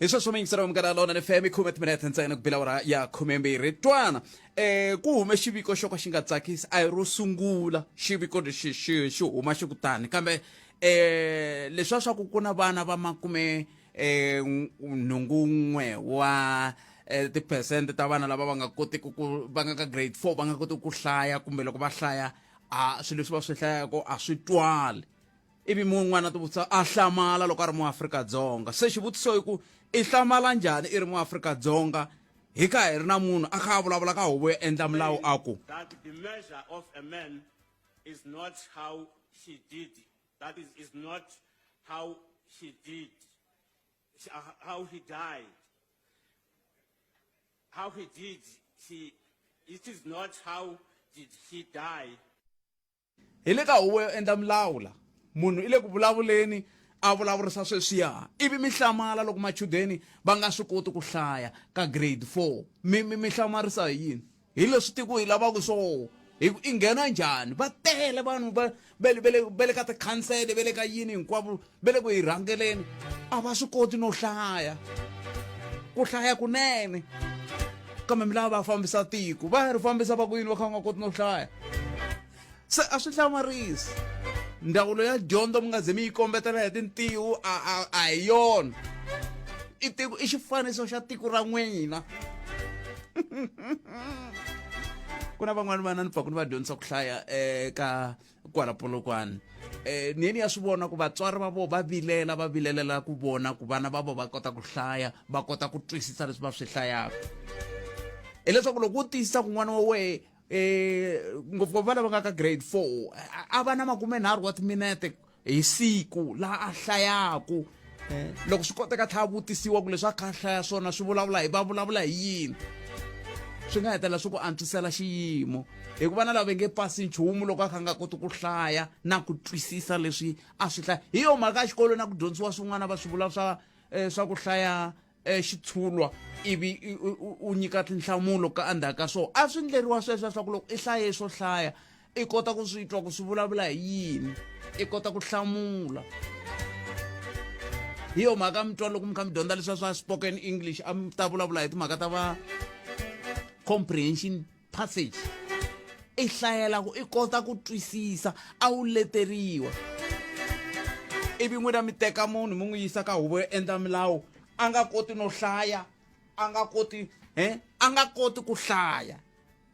Isso swin'we mukana lona ni femi khume timinete ntsena ku bila awara ya 12 twana ku hume xiviko xo ka xi nga tsakisi a hi ro sungula xiviko lexi xi huma xi kutani kambe leswa swa ku kuna vana va makume nhungu n'we wa tiphesente ta vana lava va nga kotiki ku va nga ka grade 4 va nga kotiki ku hlaya kumbe loko va hlaya swilo leswi va swi hlayako a swi twali ivi mun'wana ti vutisa a hlamala loko a ri muAfrika-Dzonga se xivutiso i ku i hlamala njhani i ri muAfrika-Dzonga hi ka hi ri na munhu a kha a vulavula ka huvo yo endla milawu a ku that the measure of a man is not how she did that is not how she did how he died how he did it is not how did he die hi le ka huvo yo endla milawu la munhu i le ku vulavuleni a vulavurisa sweswiya ivi mi hlamala loko machudeni va nga swi koti ku hlaya ka grade 4 mi hlamarisa hi yini hi leswi tiko hi lavaka swoho i nghena njhani va tele vanhu va le ka tikhansele va le ka yini hinkwavo va le ku hi rhangeleni a va swi koti no hlaya ku hlaya kunene kambe mi lava va fambisa tiko va ri fambisa va ku yini va kha va nga koti no hlaya se a swi hlamarisi ndzawulo ya dyondzo mi nga ze mi yi kombetela hi tintiho a hi yona i xifaniso xa tiko ra n'wina ku na van'wani vana ni pfa ku ni va dyondzisa ku hlaya ka kwala Polokwane ni ya swi vona ku vatswari va vo va vilelela ku vona ku vana va vo va kota ku hlaya va kota ku twisisa leswi va swi hlayaka hileswaku loko u tiyisisa ku n'wana wa wehe ngopfungopfu va lava nga ka grade 4 a va na 30 wa timinete hi siku laha a hlayaku loko swi koteka tlha vutisiwa ku leswi a kha a hlaya swona swi vulavula hi va vulavula hi yini swi nga hetelela swi ku antswisela xiyimo hikuva na lava nge pasi nchumu loko a kha nga koti ku hlaya na ku twisisa leswi a swi hlaya hi yo mhaka xikolo na ku dyondzisiwa swin'wana va swi vula swa ku hlaya xitshulwa ivi u nyika tinhlamulo ka andhaka so a swi ndleriwa sweswo swa ku loko i hlaye swo hlaya i kota ku swi twa ku swi vulavula hi yini i kota ku hlamula hi yo mhaka mi twa loko mi kha mi dyondza leswiya swa spoken English a mi ta vulavula hi timhaka ta va comprehension passage i hlayela ku i kota ku twisisa a wu leteriwa ivi n'wina mi teka munhu mi n'wi yisa ka huvo yo endla milawu a nga koti no hlaya a nga koti ku hlaya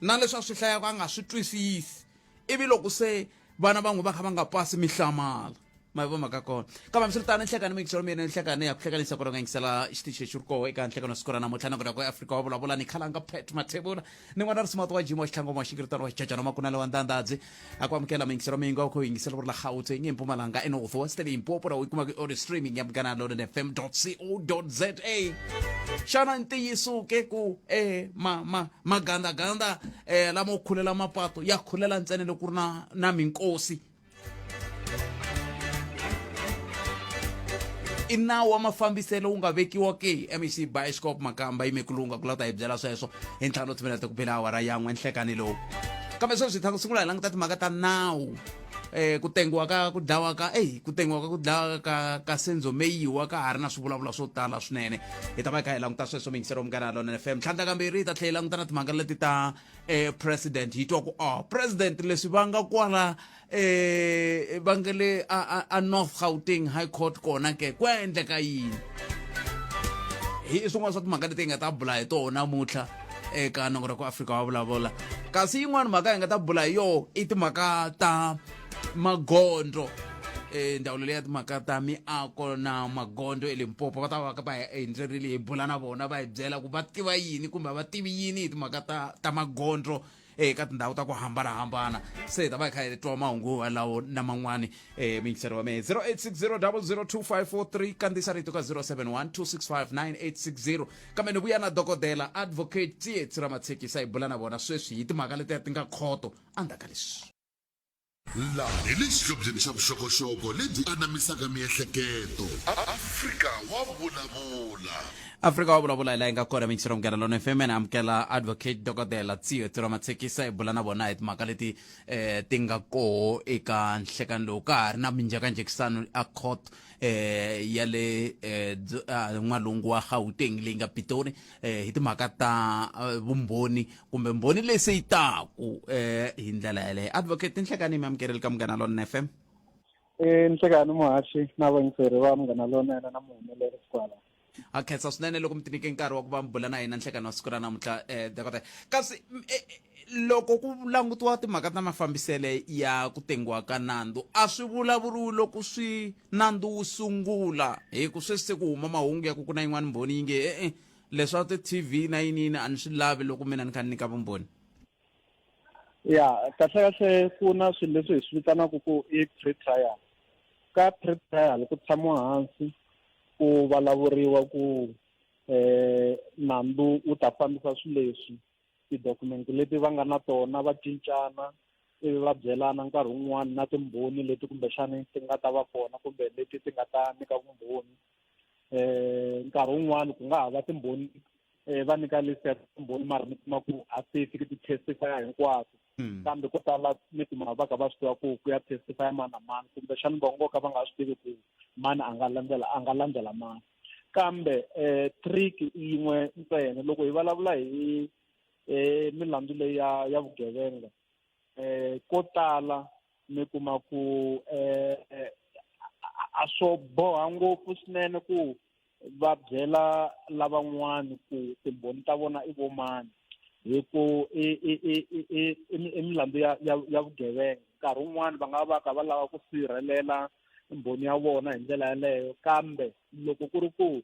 na leswi a swi hlayaka a nga swi twisisi ivi loko se vana van'we va kha va nga pasi mi hlamala ma vo maka kona kambe swi tani nhlekani mi yingisela mina nhlekani ya ku hlekanisa ku nga yingisela xitichi xi ri koho eka nhlekano siku ra namuntlha na ku ku Afrika wa vulavula ni khalanga pet mathebula ni n'wana ri smart wa jimo wa xitlhangoma wa xikiritano wa xijajana makunale wa ndandadzi a ku amukela mi yingisela minga u kho yingisela vuri la Gauteng eMpumalanga eNorth West Limpopo ra u kuma ku audio streaming ya mugana lo fm.co.za xana ntiyiso ke ku magandaganda lama u khulela mapato ya khulela ntsena loko ku ri na minkosi i nawu wa mafambiselo wu nga vekiwa ke MEC Bioscope Makamu yi mekulunga ku lava ta hi byela sweswo hi ntlhanu timinete ku bela awara yan'we nhlekani lowu kambe sweswi hi thangu sungula hi languta timhaka ta nawu ku tengiwa ka ku dlawa ka Senzo Meyiwa ka ha ri na swivulavulo swo tala swinene hi ta va hi kha hi languta sweswo mingisero mugana lona FM ntlhanu kambirhi hi ta tlhela hi languta na timhaka leti ta president hi twa ku president leswi va nga kwala va nge le a North Gauteng High Court kona ke ku endleka yini hi swin'wana swa timhaka leti hi nga ta bula hi tona namuntlha eka nongo ra ku Afrika wa vulavula kasi yin'wana mhaka hi nga ta bula hi yo i timhaka ta magondo ndawulo leyi ya timhaka ta miako na magondo eLimpopo va ta va ka va hi endlerile hi bula na vona va hi byela ku va tiva yini kumbe va tivi yini hi timhaka ta magondo eka tindhawu ta ku hambanahambana se hi ta va hi kha hi twa mahungu alawo na man'wani mingiseri wa mehe 0860002543 kandziyisa rito ka 0712659860 kambe ni vuya na dokodela advocate Tsietsi ra matshekisa hi bula na vona sweswi hi timhaka leti ti nga khoto andzhaka leswi laha hi le xihlobyeni xa vuxokoxoko lebyi anamisaka miehleketo Afrika wa vulavula. Afrika wa vulavula la inga kona minchiro mkela lona FM na amkela advocate dokodela Tsietsi matsekisa e bula na bona hi timhaka leti tinga ko eka nhlekani lowu ka ha ri na minjaka njekisano a court ya le n'walungu wa Gauteng leyi nga Pitori hi timhaka ta vumbhoni kumbe mbhoni leyi se yi taku hi ndlela yaleyo. Advocate nhlekani mi amkeleli ka Munghana Lona FM. Nhlekani muhaxi na vayingiseri va Munghana Lona na muhumeleri kwala. A khensa swinene loko mi tinike nkarhi wa ku va mi bula na hina nhlekani wa siku ra namuntlha dokodela. Kasi loko ku langutiwa timhaka ta mafambisele ya ku tengiwa ka nandzu a swi vulavuriwi loko swi nandzu wu sungula hi ku sweswi se ku huma mahungu ya ku ku na yin'wana mbhoni yi nge leswa ti-TV na yiniyini a ni swi lavi loko mina ni kha ni nyika vumbhoni. Ya kahle ku na swilo leswi hi swi vitanaka ku i pre-trial. Ka pre-trial ku tshamiwa hansi ku vulavuriwa ku nandzu wu ta fambisa swilo leswi ti-document leti va nga na tona va cincana ivi va byelana nkarhi wun'wani na timbhoni leti kumbexani ti nga ta va kona kumbe leti ti nga ta nyika vumbhoni. Nkarhi wun'wani ku nga ha va timbhoni va nyika list ya timbhoni mara mi kuma ku a ti fiki ti-testify hinkwato kambe ko tala mi kuma va ka va swi tiva ku ya testify mani na mani kumbexani va ngo ka va nga swi tivi ku mani a nga landzela mani. Kambe trick yin'we ntsena loko hi vulavula hi milandzu leyi ya vugevenga ko tala mi kuma ku a swo boha ngopfu swinene ku va byela lavan'wani ku timbhoni ta vona i vo mani hi ku i milandzu ya vugevenga. Nkarhi wun'wani va nga va ka va lava ku sirhelela mbhoni ya vona hi ndlela yaleyo kambe loko ku ri ku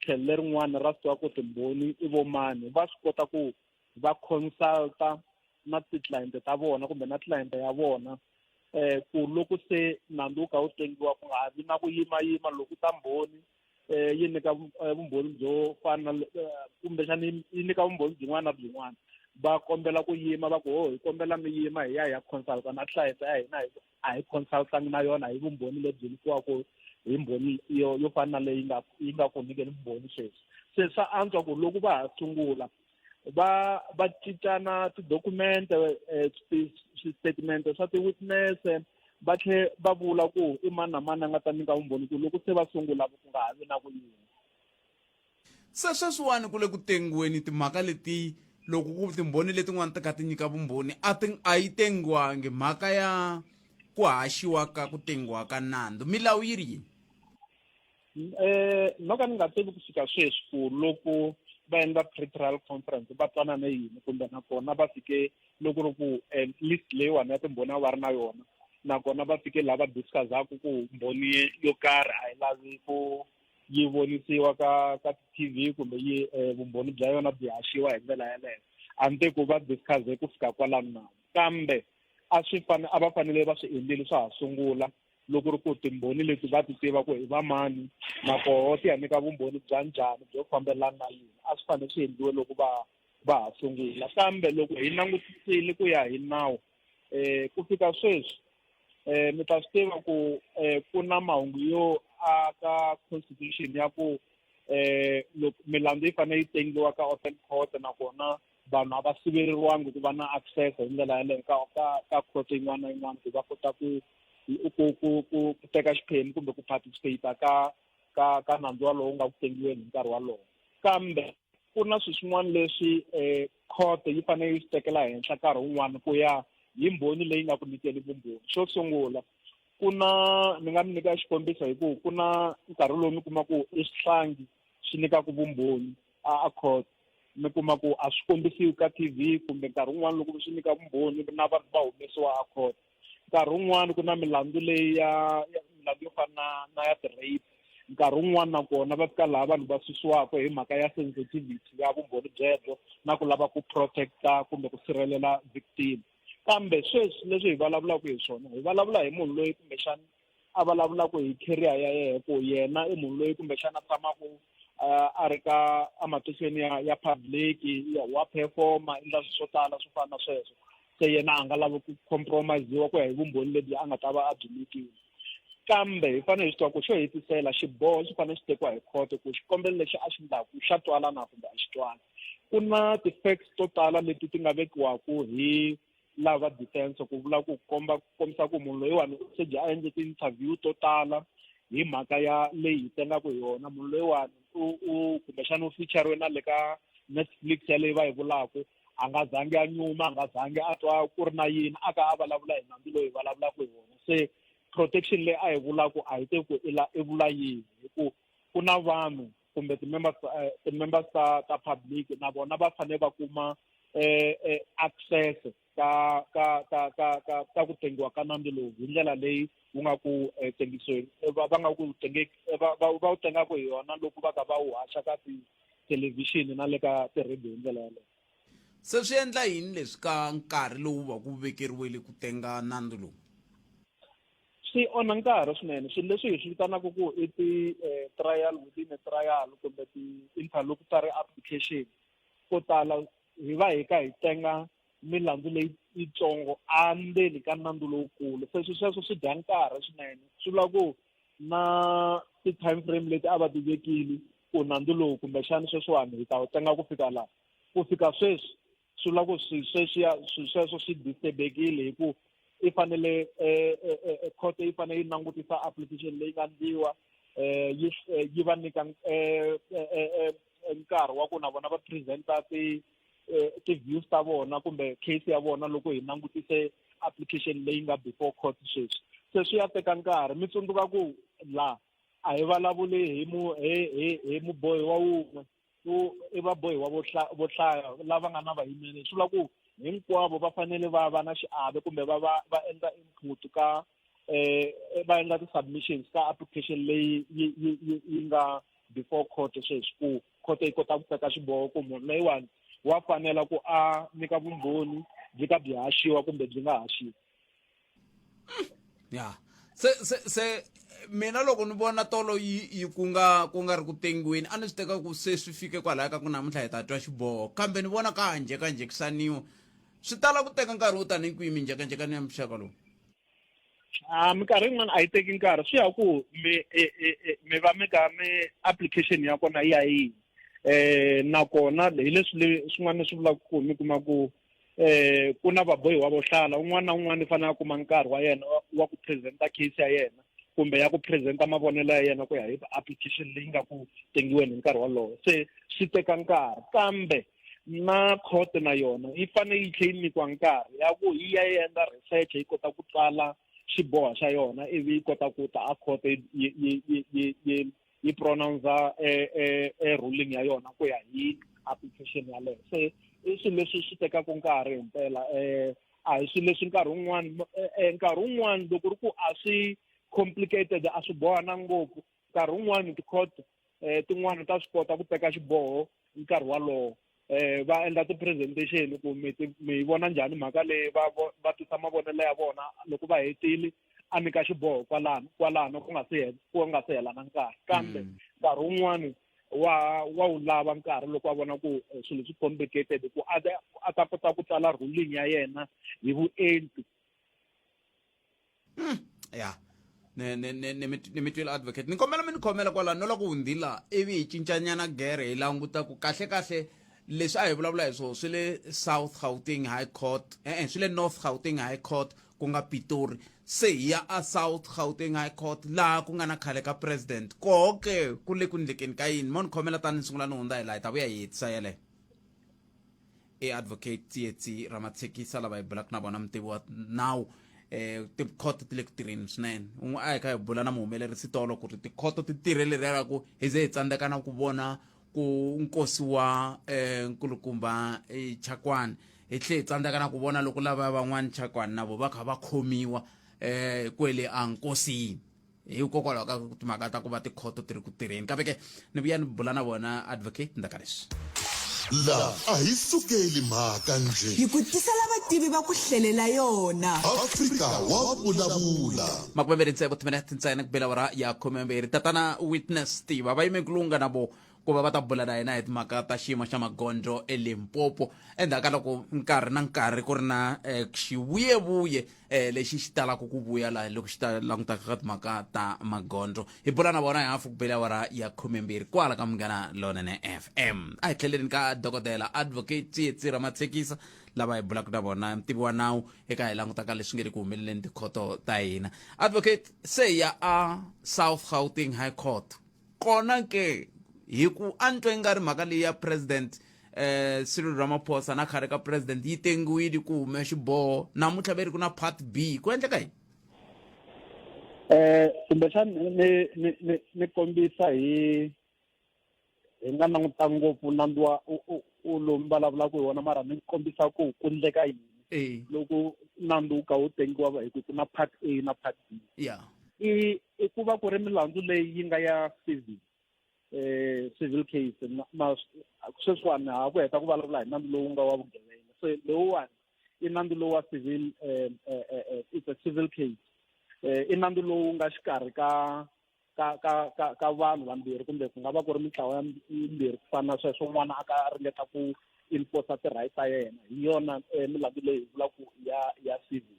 tlhelo lerin'wani ra swi tiva ku timbhoni i vo mani va swi kota ku va consulta na ti-client ta vona kumbe na client ya vona ku loko se nandzu wu kha wu tengiwa ku nga ha vi na ku yimayima loko ta mbhoni yi nyika vumbhoni byo fana kumbexani yi nyika vumbhoni byin'wana na byin'wana va kombela ku yima va ku hi kombela mi yima hi ya consulta na client ya hina a hi consultangi na yona hi vumbhoni lebyi nyikiwaku hi mbhoni yo fana na leyi yi nga ku nyikeni vumbhoni sweswi. Se swa antswa ku loko va ha sungula va cincana ti-document statement swa ti-witness va tlhe va vula ku i mani na mani a nga ta nyika vumbhoni ku loko se va sungula ku nga ha vi na ku yima. Se sweswiwani ku le ku tengiweni timhaka leti loko ku timbhoni letin'wana ti kha ti nyika vumbhoni a yi tengiwangi mhaka ya ku haxiwa ka ku tengiwa ka nandzu milawu yi ri yini? No ka ni nga tivi ku fika sweswi ku loko va endla pre-trial conference va twanane yini kumbe nakona va fike loko ri ku list leyiwani ya timbhoni a va ri na yona nakona va fike laha va discuss-aku ku mbhoni yo karhi a yi lavi ku yi vonisiwa ka ti-TV kumbe vumbhoni bya yona byi haxiwa hi ndlela yaleyo a ni ku va discuss-e ku fika kwalano na kambe a va fanele va swi endlile swa ha sungula loko ri ku timbhoni leti va ti tiva ku hi va mani nakoho ti ya nyika vumbhoni bya njhani byo fambelana na yini a swi fanele swi endliwe loko va ha sungula. Kambe loko hi langutisile ku ya hi nawu ku fika sweswi mi ta swi tiva ku ku na mahungu yo aka constitution ya ku loko milandzu yi fanele yi tengiwa ka open court nakona vanhu a va siveriwangi ku va na access hi ndlela yaleyo ka court yin'wana na yin'wana ku va kota ku teka xiphemu kumbe ku participate ka nandzu walowo wu nga ku tengiweni hi nkarhi walowo. Kambe ku na swin'wana leswi court yi fanele yi swi tekela henhla nkarhi wun'wana ku ya hi mbhoni leyi nga ku nyikeni vumbhoni. Xo sungula ku na ni nga mi nyika xikombiso hi ku ku na nkarhi lowu mi kuma ku i swihlangi swi nyikaku vumbhoni a court mi kuma ku a swi kombisiwi ka TV kumbe nkarhi wun'wana loko swi nyika vumbhoni na vanhu va humesiwa a court. Nkarhi wun'wana ku na milandzu leyi milandzu yo fana na ya ti-rape nkarhi wun'wana nakona va fika laha vanhu va susiwaka hi mhaka ya sensitivity ya vumbhoni byebyo na ku lava ku protecta kumbe ku sirhelela victim. Kambe sweswi leswi hi vulavulaka hi swona hi vulavula hi munhu loyi kumbexana a vulavulaka hi career ya yena ku yena i munhu loyi kumbexana a tshamaku a ri ka ematikweni ya public wa performa endla swilo swo tala swo fana na sweswo. se yena a nga lavi ku compromise-iwa ku ya hi vumbhoni lebyi a nga ta va a byi nyikile. Kambe hi fanele hi swi tiva ku xo hetisela xiboho xi fanele xi tekiwa hi khoto ku xikombelo lexi a xi ndlaku xa twala na kumbe a xi twala. Ku na ti-facts to tala leti ti nga vekiwaku hi lava defense ku vula ku kombisa ku munhu loyiwani u se a endle ti-interview to tala hi mhaka ya leyi hi tengaka hi yona. Munhu loyiwani u kumbexana u feature-riwe na le ka Netflix ya leyi va yi vulaka, a nga zangi a nyuma, a nga zangi a twa ku ri na yini, a ka a vulavula hi nandzu loyi hi vulavulaka hi yona. Se protection leyi a hi vulaka a hi teku i vula yini, hi ku ku na vanhu kumbe ti-members ta public na vona va fanele va kuma access ka ku tengiwa ka nandzu lowu hi ndlela leyi wu nga ku tengisweni va nga ku va wu tengaka hi yona loko va ka va wu haxa ka tithelevhixini na le ka ti-radio hi ndlela yaleyo. Se swi endla yini leswi ka nkarhi lowu va ku vekeriwile ku tenga nandzu lowu? Swi onha nkarhi swinene. Swilo leswi hi swi vitanaka ku i ti-trial within a trial kumbe ti-interlocutory application ko tala hi va hi ka hi tenga milandzu leyitsongo andzeni ka nandzu lowukulu. Se sweswo swi dya nkarhi swinene. Swi vula ku na ti-time frame leti a va ti vekile ku nandzu lowu kumbexana sweswiwani hi ta wu tenga ku fika laha. Ku fika sweswi swi vula ku sweswo swi disturb-ekile hi ku i fanele court yi fanele yi langutisa application leyi nga ndliwa yi va nyika nkarhi wa ku na vona va presenta ti-views ta vona kumbe case ya vona loko hi langutise application leyi nga before court sweswi. Se swi ya teka nkarhi. Mi tsundzuka ku laha a hi vulavuli hi mubohi wa wun'we, i vabohiwa vo hlaya lava nga na vayimeri. Swi vula ku hinkwavo va fanele va va na xiave kumbe va endla input ka va endla ti-submissions ka application leyi yi nga before court sweswi ku court yi kota ku teka xiboho ku munhu loyiwani wa fanela ku a nyika vumbhoni byi ka byi haxiwa kumbe byi nga haxiwi. Ya se mina loko ni vona tolo yi ku nga ri ku tengiweni a ni swi teka ku se swi fike kwalaya ka ku namuntlha hi ta twa xiboho, kambe ni vona ka njekisaniwa swi tala ku teka nkarhi wo tanihi kwihi minjhekanjhekani ya muxaka lowu? Minkarhi yin'wana a yi teki nkarhi. Swi ya ku mi va mi ka application ya kona ya yini nakona hi leswi swin'wana swi vulaka ku mi kuma ku ku na vabohiwa vo hlala, un'wana na un'wana i fanele a kuma nkarhi wa yena wa ku presenta case ya yena kumbe ya ku presenta mavonelo ya yena ku ya hi application leyi nga ku tengiweni hi nkarhi wolowo. Se swi teka nkarhi, kambe na court na yona yi fanele yi tlhela yi nyikiwa nkarhi ya ku yi ya yi endla research yi kota ku tsala xiboho xa yona ivi yi kota ku ta a court yi pronounce ruling ya yona ku ya hi application yaleyo. Se i swilo leswi swi tekaka nkarhi himpela. A hi swilo leswi nkarhi wun'wani loko ri ku a swi complicated a swi bohana ngopfu, nkarhi wun'wani ti-court tin'wana ta swi kota ku teka xiboho nkarhi walowo. Va endla ti-presentation ku mi vona njhani mhaka leyi va tisa mavonelo ya vona, loko va hetile a nyika xiboho kwalano ku nga se hela na nkarhi. Kambe nkarhi wun'wani wa wu lava nkarhi loko a vona ku swilo swi complicated ku a ta kota ku tsala ruling ya yena hi vuenti. Ya ni mi twile advocate, ni kombela mi ni khomela kwalano no la ku hundzila ivi hi cincanyana gere hi languta ku kahle leswi a hi vulavula hi swona swi le South Gauteng High Court swi le North Gauteng High Court ku nga Pitori, se hi ya a South Gauteng High Court laha ku nga na khale ka president koke ku le ku ndlekeni ka yini. Mo ni khomela tani ni sungula ni hundza hi laha hi ta vuya hi hetisa yeleyo. Advocate Tsietsi Ramatshekisa lava hi bulaka na vona mutivi wa nawu ti-court ti le ku tirheni swinene. Un'we a hi kha hi bula na muhumelerisi tolo ku ri ti-court ti tirheleraka ku hi ze hi tsandzekana ku vona ku nkosi wa nkulukumba Chakwana hi tlhe hi tsandzekana ku vona loko lava van'wana Chakwana na vo va kha va khomiwa kwele a nkosini hikokwalaho ka timhaka ta ku va ti-court ti ri ku tirheni. Kambe ke ni vuya ni bula na vona advocate ndaka leswi la a hi sukeli mhaka nje hi ku tisela vativi va ku hlelela yona. Afrika wa vulavula makumembiri ntsevu timinete ntsena ku bela wara ya khomembiri tatana witness Tiva va yime kulunga na vo ku va ta bula na yena hi timhaka ta xiyimo xa magondzo eLimpopo endzhaku ka loko nkarhi na nkarhi ku ri na xivuyevuye lexi xi talaka ku vuya laha loko xi ta langutaka ka timhaka ta magondzo hi bula na vona hi hafu ku bela awara ya 12 kwala ka Munghana Lonene FM a hi tlheleni ka dokodela advocate Tsietsi Ramatsekisa lava hi bulaka na vona mtivi wa nawu eka hi langutaka leswi nge ri ku humeleleni tikhoto ta hina advocate se ya a South Gauteng High Court kona ke hi ku antwe nga ri mhaka leyi ya president Cyril Ramaphosa na khare ka president yi tengiwile ku hume xiboho namuntlha veri ku na part B ku endleka yini kumbexani ni kombisa hi nga languta ngopfu nandu wa u lomu vulavulaka hi wona mara ni kombisa ku endleka yini loko nandu wu ka wu tengiwa hi ku na part A na part B i ku va ku ri milandzu leyi yi nga ya civil case sweswiwani ha ku heta ku vulavula hi nandu lowu nga wa vugevenga so lowuwani i nandu lowu wa civil it's a civil case i nandu lowu nga xikarhi ka vanhu vambirhi kumbe ku nga va ku ri mitlawa yimbirhi ku fana na sweswo n'wana a ka ringeta ku enforce ti-rights ta yena hi yona milandzu leyi hi vulaku ya civil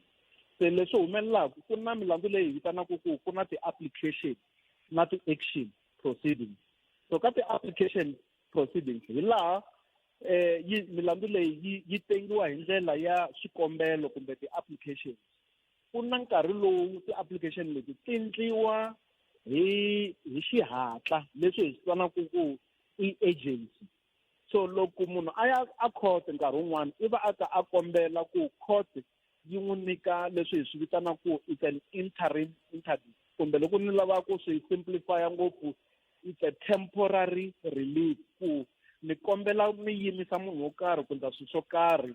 se leswi humelelaka ku na milandzu leyi hi vitanaka ku na ti-application na ti-action proceedings so ka ti-application proceedings hi laha milandzu leyi yi tengiwa hi ndlela ya xikombelo kumbe ti-applications ku na nkarhi lowu ti-application leti ti endliwa hi xihatla leswi hi swi vitanaka ku i agency so loko munhu a ya a court nkarhi wun'wana i va a ta a kombela ku court yi n'wi nyika leswi hi swi vitanaka ku it's an interim interview kumbe loko ni lava ku swi simplify ngopfu it's a temporary relief ku ni kombela mi yimisa munhu wo karhi kumbe swilo swo karhi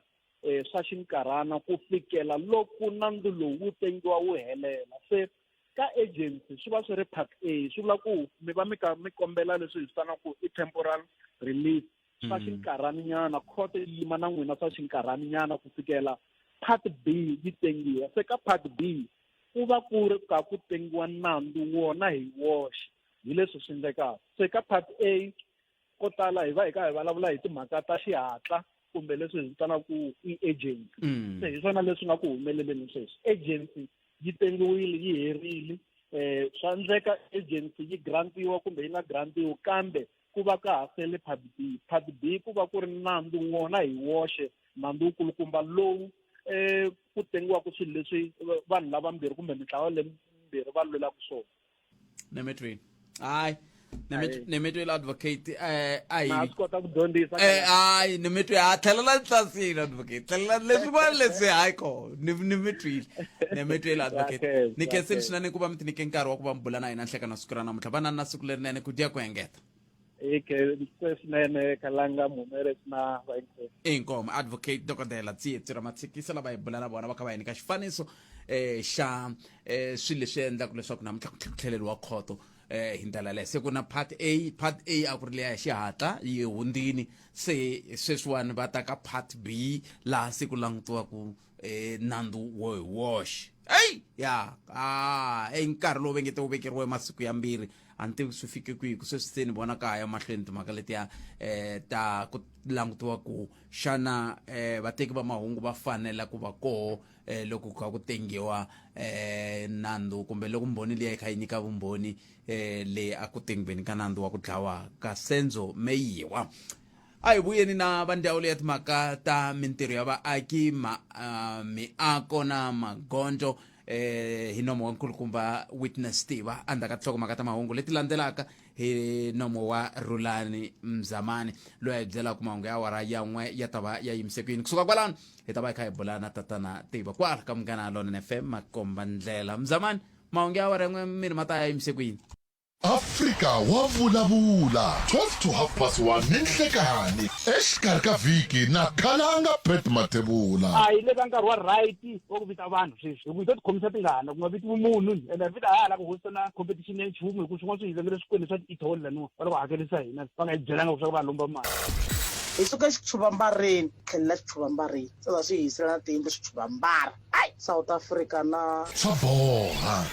swa xinkarhana ku fikela loko nandu lowu wu tengiwa wu helela se ka agency swi va swi ri part A swi vula ku mi va mi kombela leswi hi vitanaka ku i temporal relief swa xinkarhani nyana court yi yima na n'wina swa xinkarhani nyana ku fikela part B yi tengiwa se ka part B ku va ku ri ka ku tengiwa nandu wona hi woxe hi leswi swi endlekaka se ka part A ko tala hi va hi ka hi vulavula hi timhaka ta xihatla kumbe leswi hi vitanaka ku i agency se hi swona leswi nga ku humeleleni sweswi agency yi tengiwile yi herile swa endleka agency yi grantiwa kumbe yi nga grantiwa kambe ku va ka ha sele part B ku va ku ri nandu wona hi woxe nandu wu kulukumba lowu ku tengiwaka swilo leswi vanhu lavambirhi kumbe mitlawa lembirhi va lwelaka swona nemetweni hayi nemetweni advocate na swi kota ku dyondzisa hayi nemetwi ha tlhelela tlasini advocate tlhelela leswi va leswi hayi ko nemetweni advocate ni kenseni swinene ku va mi ti nyike nkarhi wa ku va mi bula na hina nhleka na siku ra namuntlha va na siku lerinene ku diya ku hengeta swinene kalanga mumeresi na vayingiseri inkomo advocate dokodela Tsietsi Ramatsekisa lava hi bula na vona va kha va hi nyika xifaniso xa swilo leswi endlaka leswaku namuntlha ku tlheleriwa khoto hi ndlela leyi se ku na part A a ku ri leya hi xihatla yi hundzini se sweswiwani va ta ka part B laha se ku langutiwaku nandu wo hi woxe nkarhi lowu vengete wu vekeriwe masiku yambirhi a ni tivi swi fike kwihi ku sweswi se ni vona ka ya mahlweni timhaka letiya ta ku langutiwa ku xana vateki va mahungu va fanela ku va koho loko ku kha ku tengiwa nandu kumbe loko mbhoni leyi kha yi nyika vumbhoni leyi a ku tengiveni ka nandu wa ku dlawa ka Senzo Meyiwa a hi vuyeni na va ndzawulo ya timhaka ta mintirho ya vaaki miako na magondzo hi nomo wa nkulukumba witness Tiva andaka nhlokomhaka ta mahungu leti landzelaka hi nomo wa Rulani Mzamani loyi a hi byelaka mahungu ya awara ya n'we ya ta va ya yimisekile kusuka kwalano hi ta va hi kha hi bula na tatana Tiva kwala ka Munghana Lonene FM makomba ndlela Mzamani mahungu ya awara ya n'we miri ma ta ya yimisekile Afrika wa vulavula 12 to 1:30 ninhlekani exikarhi ka vhiki na khalanga Brett Matebula a yi le ka nkarhi wa right wa ku vita vanhu sweswi hi ku hi khomisa tingana ku nga viti vumunhu ende vita hala ku hosta na competition ya nchumu hi ku swin'wana swi hizekele swikweleti swa ti-etoll laniwa va loko hakelisa hina va nga hi byelanga ku swa ku va lomba mali hi suka xitshuvambareni tlhelela xitshuvambareni se va swi hisela na tiyindlu switshuvambara ai South Africa na swa boha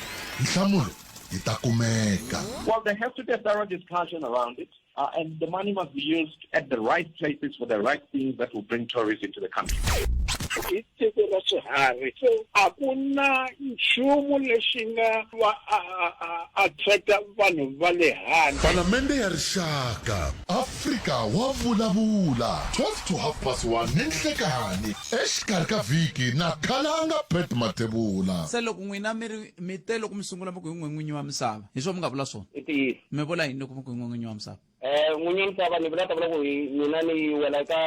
nhlamulo itakumeka. Well, there has to be a thorough discussion around it. and the money must be used at the right places for the right things that will bring tourists into the country. I tiko ra swiharhi so a ku na nchumu lexi nga attracta vanhu va le handle. Palamende ya rixaka Afrika wa vulavula 12 to 1:30 ninhlekani exikarhi ka vhiki na khalanga Pet Matebula. se loko n'wina mi te loko mi sungula mi ku hi n'winyi wa misava hi swona mi nga vula swona mi vula yini loko mi ku hi n'winyi wa misava n'winyi wa misava ni vula ta vula ku mina ni wela ka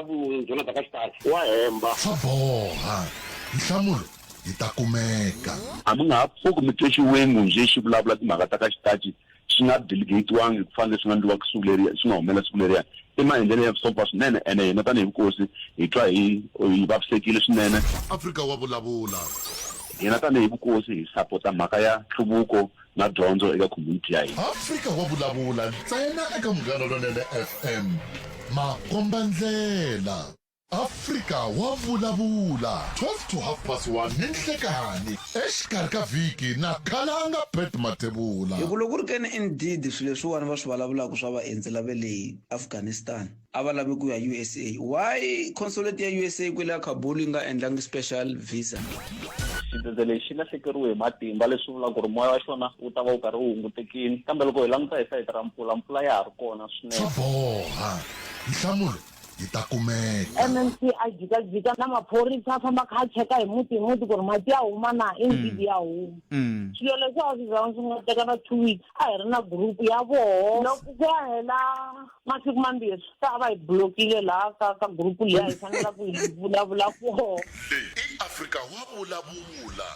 vundzona bya ka xitachi Wa hemba. Swa boha nhlamulo yi ta kumeka. A mi nga ha pfuki mi twexiwini njhe xi vulavula timhaka ta ka xitachi xi nga delegatiwangi ku fanele swi nga endliwa siku leriya swi nga humelela siku leriya I maendlelo ya vusopa swinene ene hina tanihi vukosi hi twa hi vavisekile swinene. Afrika wa vulavula. Hina tanihi vukosi hi sapota mhaka ya nhluvuko na dyondzo eka community ya hina. Afrika wa vulavula ntsena eka Munghana Lonene FM. Makomba ndlela. Afrika wa vulavula 12 to 1:30 ninhlekani exikarhi ka vhiki na khalanga Pet Matebula. Hi ku loko ri kene indeed swilo leswiwani va swi vulavulaka swa vaendzi lava le Afghanistan a va lavi ku ya USA, why consulate ya USA ku le Kabul yi nga endlangi special visa? xidlodlo lexi xi lahlekeriwe hi matimba leswi vulaka ku ri moya wa xona wu ta va wu karhi wu hungutekile kambe loko hi languta hi sayiti ra mpfula ya ha ri kona swinene. Swa boha nhlamulo yi ta kumeka. MNC a jikajika na maphorisa a famba kha a cheka hi muti ku ri mati ya huma na indeed ya huma. Swilo leswi a swi zanga swi nga teka na 2 weeks a hi ri na group ya voho loko ku ya hela masiku mambirhi ta va hi blokile laha ka group liya hi fanela ku hi vulavula koho. I Afrika wa vulavula.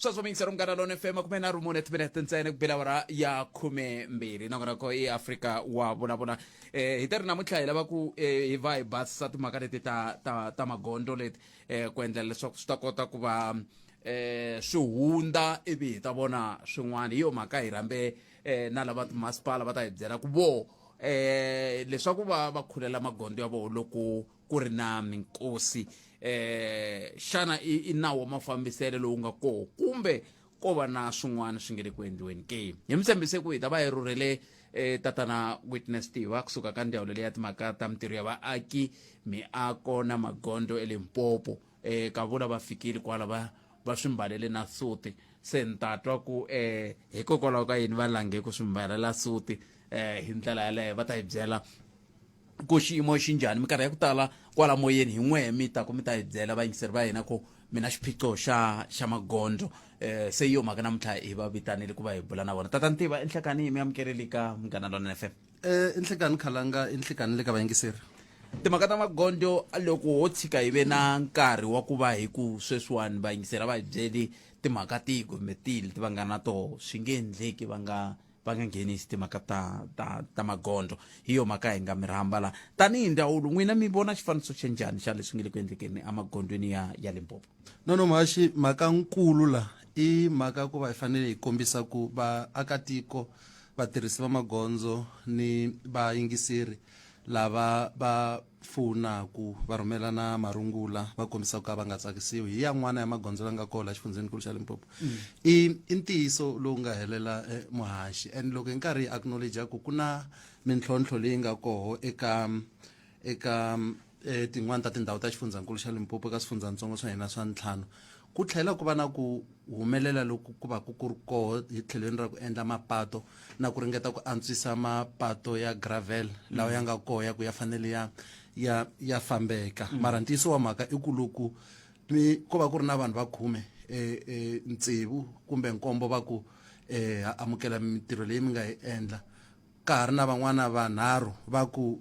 sweswo mingisero Munghana Lonene FM kume na rumune timinete ntsena ku bela awara ya 12 nakona ko i Afrika wa vulavula hi teri namuntlha hi lava ku hi va hi basisa timhaka leti ta magondo leti ku endlela leswaku swi ta kota ku va swi hunda ivi hi ta vona swin'wana hi yo mhaka hi rambe na lava timasipala va ta hi byela ku vo leswaku va khulela magondo ya vo loko ku ri na minkosi xana i nawu wa mafambiselo lowu nga koho kumbe ko va na swin'wana swi nge le ku endliweni ke hi mi tshembise ku hi ta va hi rhurhele tatana witness Tiva kusuka ka ndzawulo leyi ya timhaka ta mintirho ya vaaki miako na magondo eLimpopo ka vula va fikile kwala va swi mbalele na suti se ni ta twa ku hikokwalaho ka yini va lange ku swi mbalela suti hi ndlela yaleyo va ta hi byela ku xiyimo xi njhani minkarhi ya ku tala kwala moyeni hi n'wehe mi ta ku mi ta hi byela vayingiseri va hina ku mina xiphiqo xa magondo se iyo mhaka namuntlha hi va vitanile ku va hi bula na vona tatana Tiva enhlekani hi mi amukeleli ka Munghana Lonene FM. Enhlekani khalanga enhlekani le ka vayingiseri timhaka ta magondo loko ho tshika hi ve na nkarhi wa ku va hi ku sweswiwani vayingiseri va hi byeli timhaka tihi kumbe tihi leti va nga na toho swi nge endleki va nga nghenisi timhaka ta magondo hi yo mhaka hi nga mi rhambala tanihi ndzawulo n'wina mi vona xifaniso xa njhani xa leswi nge le ku endlekeni emagondweni ya Limpopo. no mahaxi mhaka nkulu la i mhaka ku va hi fanele hi kombisa ku vaakatiko vatirhisi va magondzo ni vayingiseri lava va pfunaku va rhumela na marungula va kombisa ku va nga tsakisiwi hi yan'wana ya magondzo la nga kola xifundzeninkulu xa Limpopo i ntiyiso lowu nga helela muhaxi and loko hi nkarhi hi acknowledge ku na mintlhontlho leyi nga koho eka tin'wana ta tindhawu ta xifundzeninkulu xa Limpopo eka swifundzantsongo swa hina swa ntlhanu ku tlhela ku va na ku humelela loko ku va ku ri koho hi tlhelweni ra ku endla mapato na ku ringeta ku antswisa mapato ya gravel lawa ya nga koho ya ku ya fanele ya fambeka mara ntiyiso wa mhaka i ku loko ko va ku ri na vanhu va 10 ntsevu kumbe nkombo va ku amukela mintirho leyi mi nga yi endla ka ha ri na van'wana vanharhu va ku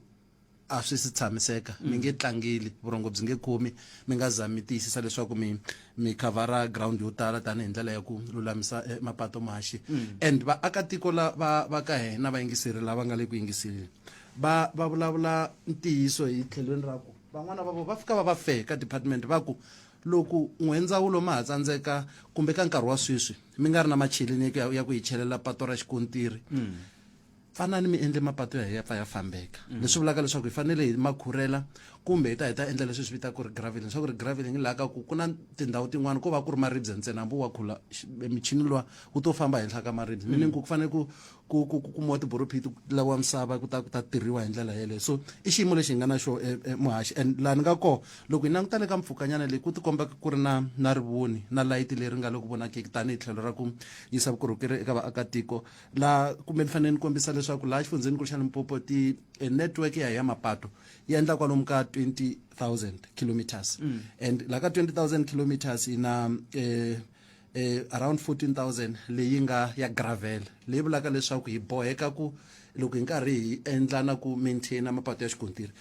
a swi si tshamiseka mi nge tlangeli vurongo byi nge khomi mi nga zami tiyisisa leswaku mi khavara ground yo tala tani hi ndlela ya ku lulamisa mapato mahaxi and vaakatiko va ka hina vayingiseri lava nga le ku yingiseleni va vulavula ntiyiso hi tlhelweni ra ku van'wana va va fika va fe ka department va ku loko n'wendzawulo ma ha tsandzeka kumbe ka nkarhi wa sweswi mi nga ri na macheleni ya ku hi chelela pato ra xikontiri fanani mi endle mapato ya pfa ya fambeka leswi vulaka leswaku hi fanele hi makhurela kumbe hi ta endla leswi swi vita ku ri graveling swa ku ri graveling hi laha ka ku na tindhawu tin'wana ko va ku ri maribye ntsena hambi wa khula michini luwa wu to famba henhla ka maribye meaning ku fanele ku kumiwa tiboropiti lawa misava ku ta tirhiwa hi ndlela yeleyo so i xiyimo lexi hi nga na xo muhaxi and laha ni nga koho loko hi langutale ka mpfhukanyana leyi ku tikomba ku ri na rivoni na layiti leri nga le ku vonakeki tanihi tlhelo ra ku yisa vukorhokeri eka vaakatiko laha kumbe ni fanele ni kombisa leswaku laha xifundzhenikulu xa Limpopo network ya mapatu yi endla kwalomu ka 20,000 kilometers and laha ka 20,000 kilometers ina around 14,000 leyi nga ya gravel leyi vulaka leswaku hi boheka ku loko hi nkarhi hi endla na ku maintaina mapatu ya xikontiri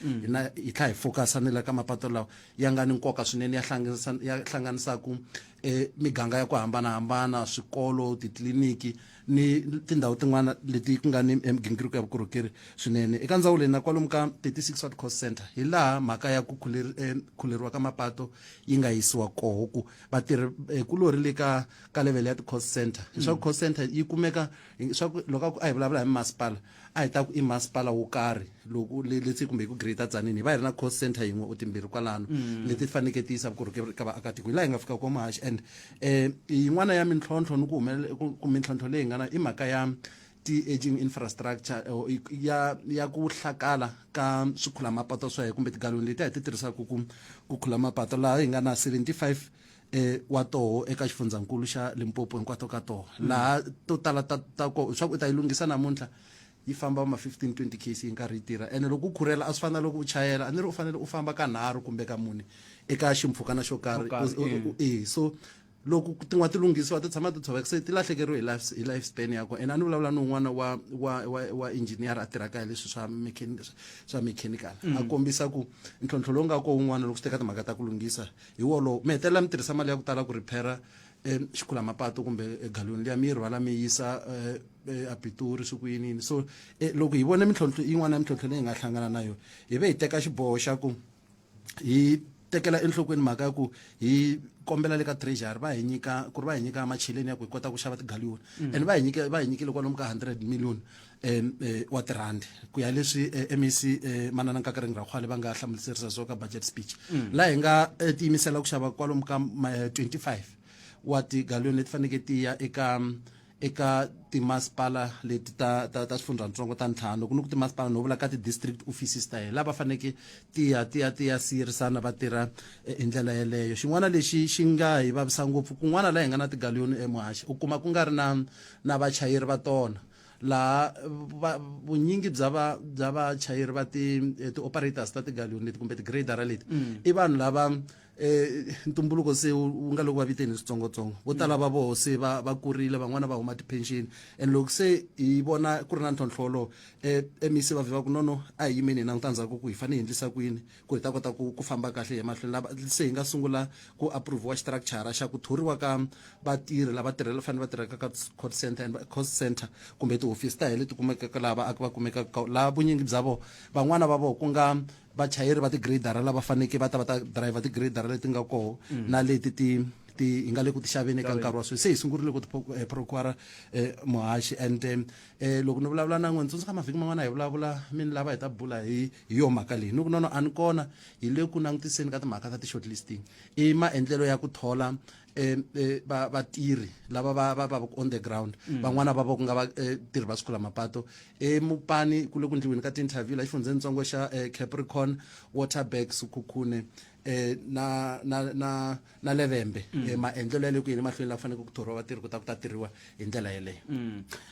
hi tlha hi focusanela ka mapatu lawa ya nga ni nkoka swinene ya hlanganisaku miganga ya ku hambanahambana swikolo titliliniki ni tindhawu tin'wana leti ku nga ni migingiriko ya vukorhokeri swinene eka ndzawulo leyi na kwalomu ka 36 Ward Cost Center hi laha mhaka ya ku khuleriwa ka mapatu yi nga yisiwa koho ku vatirhi kulori le ka level ya ti-cost center leswaku cost center yi kumeka leswaku loko a hi vulavula hi masipala a hi ta ku i masipala wo karhi loko leti kumbe ku grade tsanini hi va hi ri na cost center yin'we u timbirhi kwalano leti faneke ti yisa vukorhokeri ka vaakatiko hi laha hi nga fika ko mahaxi and yin'wana ya mintlhontlho ni ku mintlhontlho leyi hi nga na i mhaka ya ti-aging infrastructure ya ku hlakala ka swikhula mapatu swa hi kumbe tigaloni leti a hi ti tirhisaka ku khula mapatu laha hi nga na 75 wa toho eka xifundzankulu xa Limpopo hinkwato ka toho laha to tala ta ko swa ku u ta yi lunghisa namuntlha yi famba ma 15-20 km hi nkarhi yi tirha ene loko u khurhela a swi fana loko u chayela a ni ri u fanele u famba ka 3 kumbe ka 4 eka ximpfhukana xo karhi so loko tin'wana ti lunghisiwa ti tshama ti tshoveka se ti lahlekeriwe hi life span ya kona ene a ni vulavula ni un'wana wa engineer a tirhaka hi leswi swa mechanical a kombisa ku ntlhontlho lowu nga ko wun'wana loko swi teka timhaka ta ku lunghisa hi wolowo mi hetelela mi tirhisa mali ya ku tala ku repaira xikhula mapatu kumbe galoni liya mi yi rhwala mi yisa a Pitori swikwinini so loko hi vone mintlhontlho yin'wana ya mintlhontlho leyi hi nga hlangana na yona hi ve hi teka xiboho xa ku hi tekela enhlokweni mhaka ya ku hi kombela le ka treasury va hi nyika macheleni ya ku hi kota ku xava tigaloni and va hi nyikile kwalomu ka 100 million wa tirandi ku ya leswi MEC manana Nkakarengi Rakgwale va nga hlamuliserisa so ka budget speech laha hi nga tiyimisela ku xava kwalomu ka 25 wa tigaloni leti faneke ti ya eka timasipala leti ta swifundzatsongo ta 5 ku ni ku timasipala no vula ka ti-district offices ta hina lava faneke ti ya siyerisana va tirha hi ndlela yeleyo xin'wana lexi xi nga hi vavisa ngopfu kun'wana laha hi nga na tigaloni emuhaxi u kuma ku nga ri na vachayeri va tona laha vunyingi bya vachayeri va ti-operators ta tigaloni leti kumbe ti-gradera leti i vanhu lava ntumbuluko se wu nga loko va viteni switsongotsongo vo tala va voho se va kurile van'wana va huma ti-pension and loko se hi vona ku ri na ntlhontlho MEC va vheva ku nono a hi yimeni hi languta ndzhaku ku hi fanele hi endlisa ku yini ku hi ta kota ku famba kahle emahlweni se hi nga sungula ku approve wa structure xa ku thoriwa ka vatirhi lava fanele va tirhaka ka cost center kumbe tihofisi ta hina leti kumekaka laha vaaki va kumekaka laha vunyingi bya vona van'wana va voho ku nga vachayeri va tigradera lava faneke va ta driver tigradera leti nga koho na leti ti hi nga le ku ti xaveni eka nkarhi wa sweswi se hi sungurile ku procura muhaxi and loko ni vulavula na n'wina tsundzuka mavhiki man'wana hi vulavula mini lava hi ta bula hi yo mhaka leyi ni ku nono a ni kona hi le ku langutiseni ka timhaka ta ti-shortlisting i maendlelo ya ku thola vatirhi lava va on the ground van'wana va ku nga vatirhi va swikula mapato emupani ku le ku ndliweni ka ti-interview la xifundzhenitsongo xa Capricorn Waterberg Sukhukhune na Levembe maendlelo ya le ku yini mahlweni la faneke ku thoriwa vatirhi ku ta tirhiwa hi ndlela yeleyo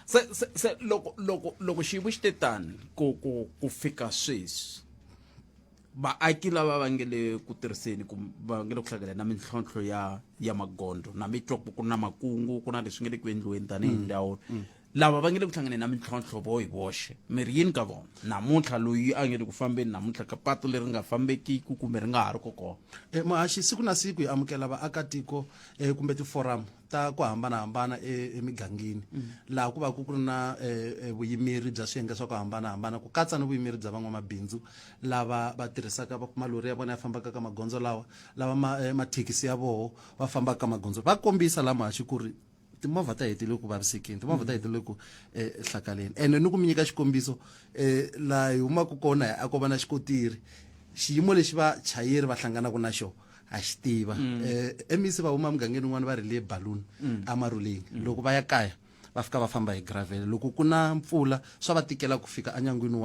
se loko xiyimo xi te tani ku fika sweswi vaaki lava va nge le ku tirhiseni va nge le ku hlangana na mintlhontlho ya magondo na mi twa ku ri na makungu ku na leswi nge le ku endliweni tanihi ndhawu lava va nge le ku hlangana na mintlhontlho vo hi voxe mi ri yini ka vona namuntlha loyi a nge le ku fambeni namuntlha ka patu leri nga fambekiku kumbe ri nga ha ri ko kona muhaxi siku na siku hi amukela vaakatiko kumbe tiforum ta ku hambanahambana emigangeni laha ku va ku ri na vuyimeri bya swiyenge swa ku hambanahambana ku katsa ni vuyimeri bya van'wamabindzu lava va tirhisaka malori ya vona ya fambaka ka magondzo lava mathekisi ya voho va fambaka ka magondzo va kombisa la muhaxi ku ri timovha ta hetile ku vavisekeni timovha ta hetile ku hlakaleni ene ni ku mi nyika xikombiso laha hi humaka kona a ko va na xikotiri xiyimo lexi vachayeri va hlanganaka na xo a xi tiva MEC va huma mugangeni wun'wana va ri le balloon amaruleni loko va ya kaya va fika va famba hi gravel loko ku na mpfula swa va tikela ku fika anyangwini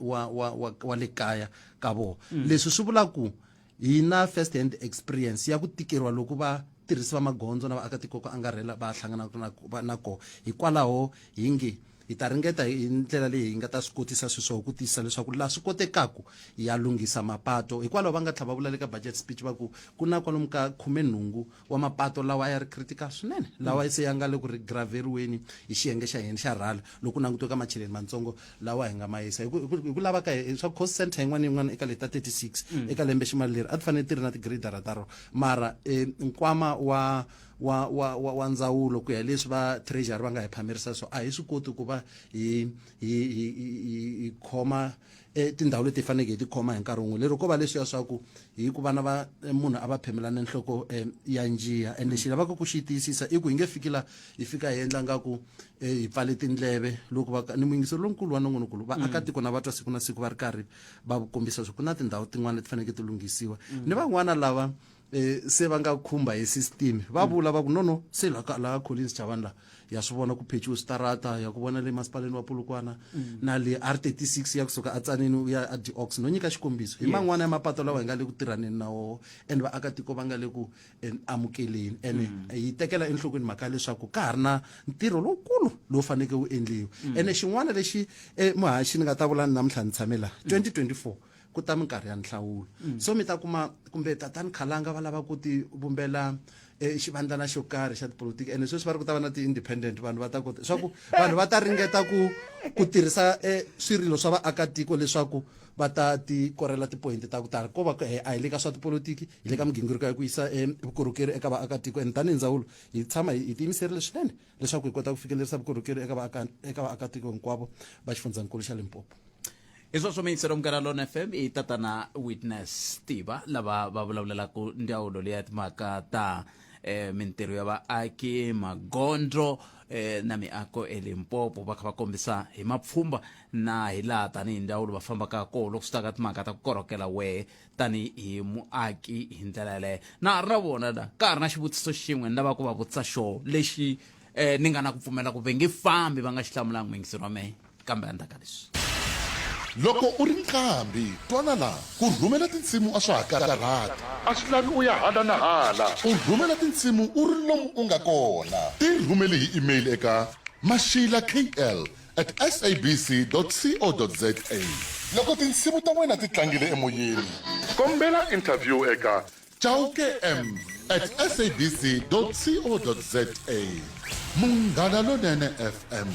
wa le kaya ka vona leswi swi vula ku hi na first hand experience ya ku tikeriwa loko va tirhisi va magondzo na vaakatiko ko angarhela va hlanganaka na kona hikwalaho hi nge hi ta ringeta hi ndlela leyi hi nga ta swi kotisa swiswo ku tiyisisa leswaku laha swi kotekaku ya lunghisa mapato hikwalaho va nga tlhela va vula le ka budget speech va ku na kwalomu ka 18 wa mapato lawa ya ri critical swinene lawa se ya nga le ku ri graveriweni hi xiyenge xa hina xa rhala loko langutiwe ka macheleni matsongo lawa hi nga ma yisa hi ku lava ka swa cost center yin'wana yin'wana eka leta 36 eka lembe ximali leri a ti fanele ti ri na tigradara ta rona mara nkwama wa ndzawulo ku ya leswi va treasury va nga hi phamerisa so a hi swi koti ku va hi khoma tindhawu leti hi faneke hi ti khoma hi nkarhi wun'we lero ko va leswiya swa ku hi ku vana va munhu a va phemelana nhloko ya njiya and lexi lavaka ku xi tiyisisa i ku hi nge fikila hi fika hi endla nga ku hi pfale tindleve loko ni muyingiseri lonkulu wa nongonokulu vaakatiko na va twa siku na siku va ri karhi va kombisa swa ku na tindhawu tin'wana leti faneke ti lunghisiwa ni van'wana lava se va nga khumba hi system va vula va ku nono se laha Collins Chavani la ya swi vona ku phechiwe switarata ya ku vona le masipaleni wa Polokwana na le R36 ya kusuka a Tsaneni ya a Diox no nyika xikombiso hi man'wana ya mapato lawa hi nga le ku tirhaneni na woho and vaakatiko va nga le ku amukeleni and hi tekela enhlokweni mhaka leswaku ka ha ri na ntirho lowukulu lowu faneke wu endliwa and xin'wana lexi muhaxi ni nga ta vula namuntlha ni tshamela 2024 ku ta minkarhi ya nhlawulo so mi ta kuma kumbe tatani Khalanga va lava ku ti vumbela xivandlana xo karhi xa tipolitiki and sweswi va ri ku ta va na ti-independent vanhu va ta kota swa ku vanhu va ta ringeta ku tirhisa swirilo swa vaakatiko leswaku va ta ti korela tipoyinti ta ku tala ko va a hi le ka swa tipolitiki hi le ka migingiriko ya ku yisa vukorhokeri eka vaakatiko and tanihi ndzawulo hi tshama hi tiyimiserile swinene leswaku hi kota ku fikelerisa vukorhokeri eka vaakatiko hinkwavo va xifundzankulu xa Limpopo. Iswo swo miyiselo Mkaralona FM i tatana Witness Tiva lava va vulavulelaku ndzawulo leyi ya timhaka ta mintirho ya vaaki magondzo na miako eLimpopo va kha va kombisa hi mapfhumba na hi laha tanihi ndzawulo va fambaka kona loko swi ta ka timhaka ta ku korhokela wehe tanihi muaki hi ndlela yaleyo na ha ri na vona ka ha ri na xivutiso xin'we ni lava ku va vutisa xo lexi ni nga na ku pfumela ku ve nge fambi va nga xi hlamulangi muyingiseri wa mehe kambe endzhaku ka leswi loko u ri nqambi twana la ku rhumela tinsimu a swa ha karhati a swi lavi u ya hala na hala u rhumela tinsimu u ri lomu u nga kona ti rhumeli hi email eka mashilakl@sabc.co.za loko tinsimu ta wena ti tlangile emoyeni kombela interview eka chaukem@sabc.co.za Munghana Lonene FM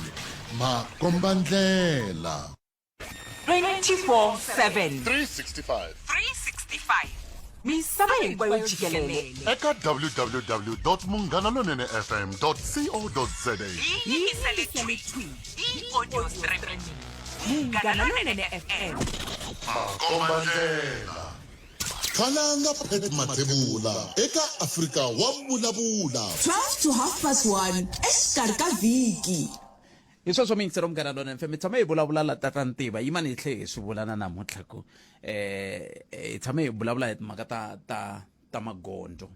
makombandlela 24/7 365 misava hinkwayo jikelele eka www.munghanalonenefm.co.za yingisele tweet audio streaming Munghana Lonene FM makombandlela Khalanga Pet Matebula eka Afrika wa Vulavula 12 to 1:30 exikarhi ka vhiki. Hi sweswo miyingiseri Mkaralona FM tshame hi vulavula la tatana Tiva yima ni tlhe hi swi vula na namuntlha ku hi tshame hi vulavula hi timhaka ta magondzo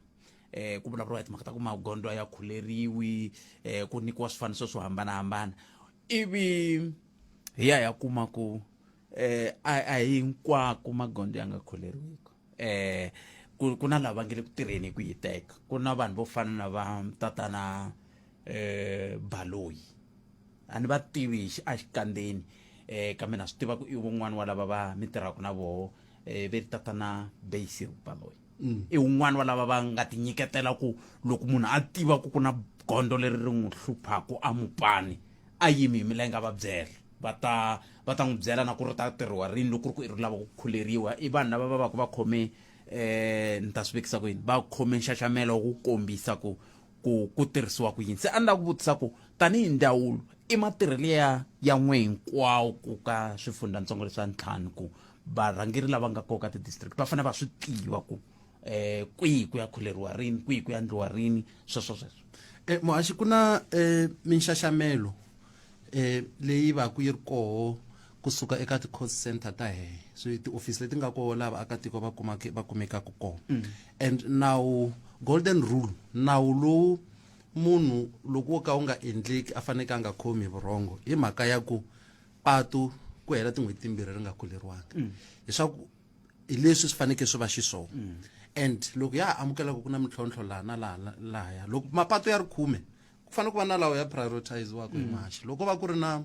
ku vulavuriwa hi timhaka ta ku magondzo ya khuleriwi ku nikiwa swifaniso swo hambanahambana ivi hi ya kuma ku a hinkwako magondzo ya nga khuleriwiki ku na lava nge le ku tirheni ku yi teka ku na vanhu vo fana na va tatana Baloyi a ni va tivi a xikandzeni kambe na swi tiva ku i wun'wana wa lava va mi tirhaka na voho ve ri tatana Baloyi i wun'wana wa lava va nga ti nyiketela ku loko munhu a tiva ku na gondo leri ri n'wi hluphaku a mupani a yimi hi milenge a va byela va ta n'wi byela na ku ri ta tirhiwa rini loko ku ri ku i ri lava ku khuleriwa i vanhu lava va va ku va khome ni ta swi vekisa ku yini va khome nxaxamelo wa ku kombisa ku tirhisiwa ku yini se a ni lava ku vutisa ku tanihi ndzawulo i matirhelo ya n'we hinkwawo ku ka swifundzatsongo leswi swa ntlhanu ku varhangeri lava nga koka ti-district va fanele va swi tiva ku kwihi ku ya khuleriwa rini kwihi ku ya ndliwa rini sweswo muhaxi ku na minxaxamelo leyi va ku yi ri koho kusuka eka ti-cost center ta hehe so ti-office leti nga koho lava akatiko va kumekaka kona and nawu golden rule nawu lowu munhu loko wo ka wu nga endleki a faneke a nga khomi hi vurhongo hi mhaka ya ku patu ku hela tin'hweti timbirhi ri nga khuleriwanga leswaku hi leswi swi faneke swi va xiswona and loko ya ha amukela ku na mintlhontlho laha na lahaya loko mapatu ya ri 10 ku fanele ku va na lawa ya prioritiziwaka hi maxi loko va ku ri na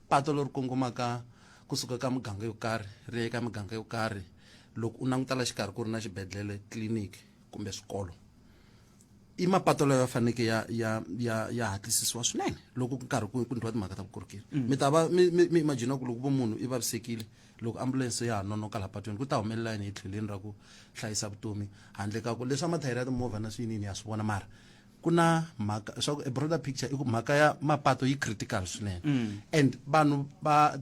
pato leri kongomaka kusuka ka muganga yo karhi ri ya eka miganga yo karhi loko u languta la xikarhi ku ri na xibedhlele tliliniki kumbe swikolo i mapato lawa ya faneke ya hatlisisiwa swinene loko ku karhi ku ndliwa timhaka ta vukorhokeri mi ta va mi imagine ku loko vo munhu i vavisekile loko ambulance ya ha nonoka laha patwini ku ta humelela yini hi tlheleni ra ku hlayisa vutomi handle ka ku leswa mathayere ya timovha na swiyinini ya swi vona mara ku na mhaka swa ku a broader picture i ku mhaka ya mapato yi critical swinene and vanhu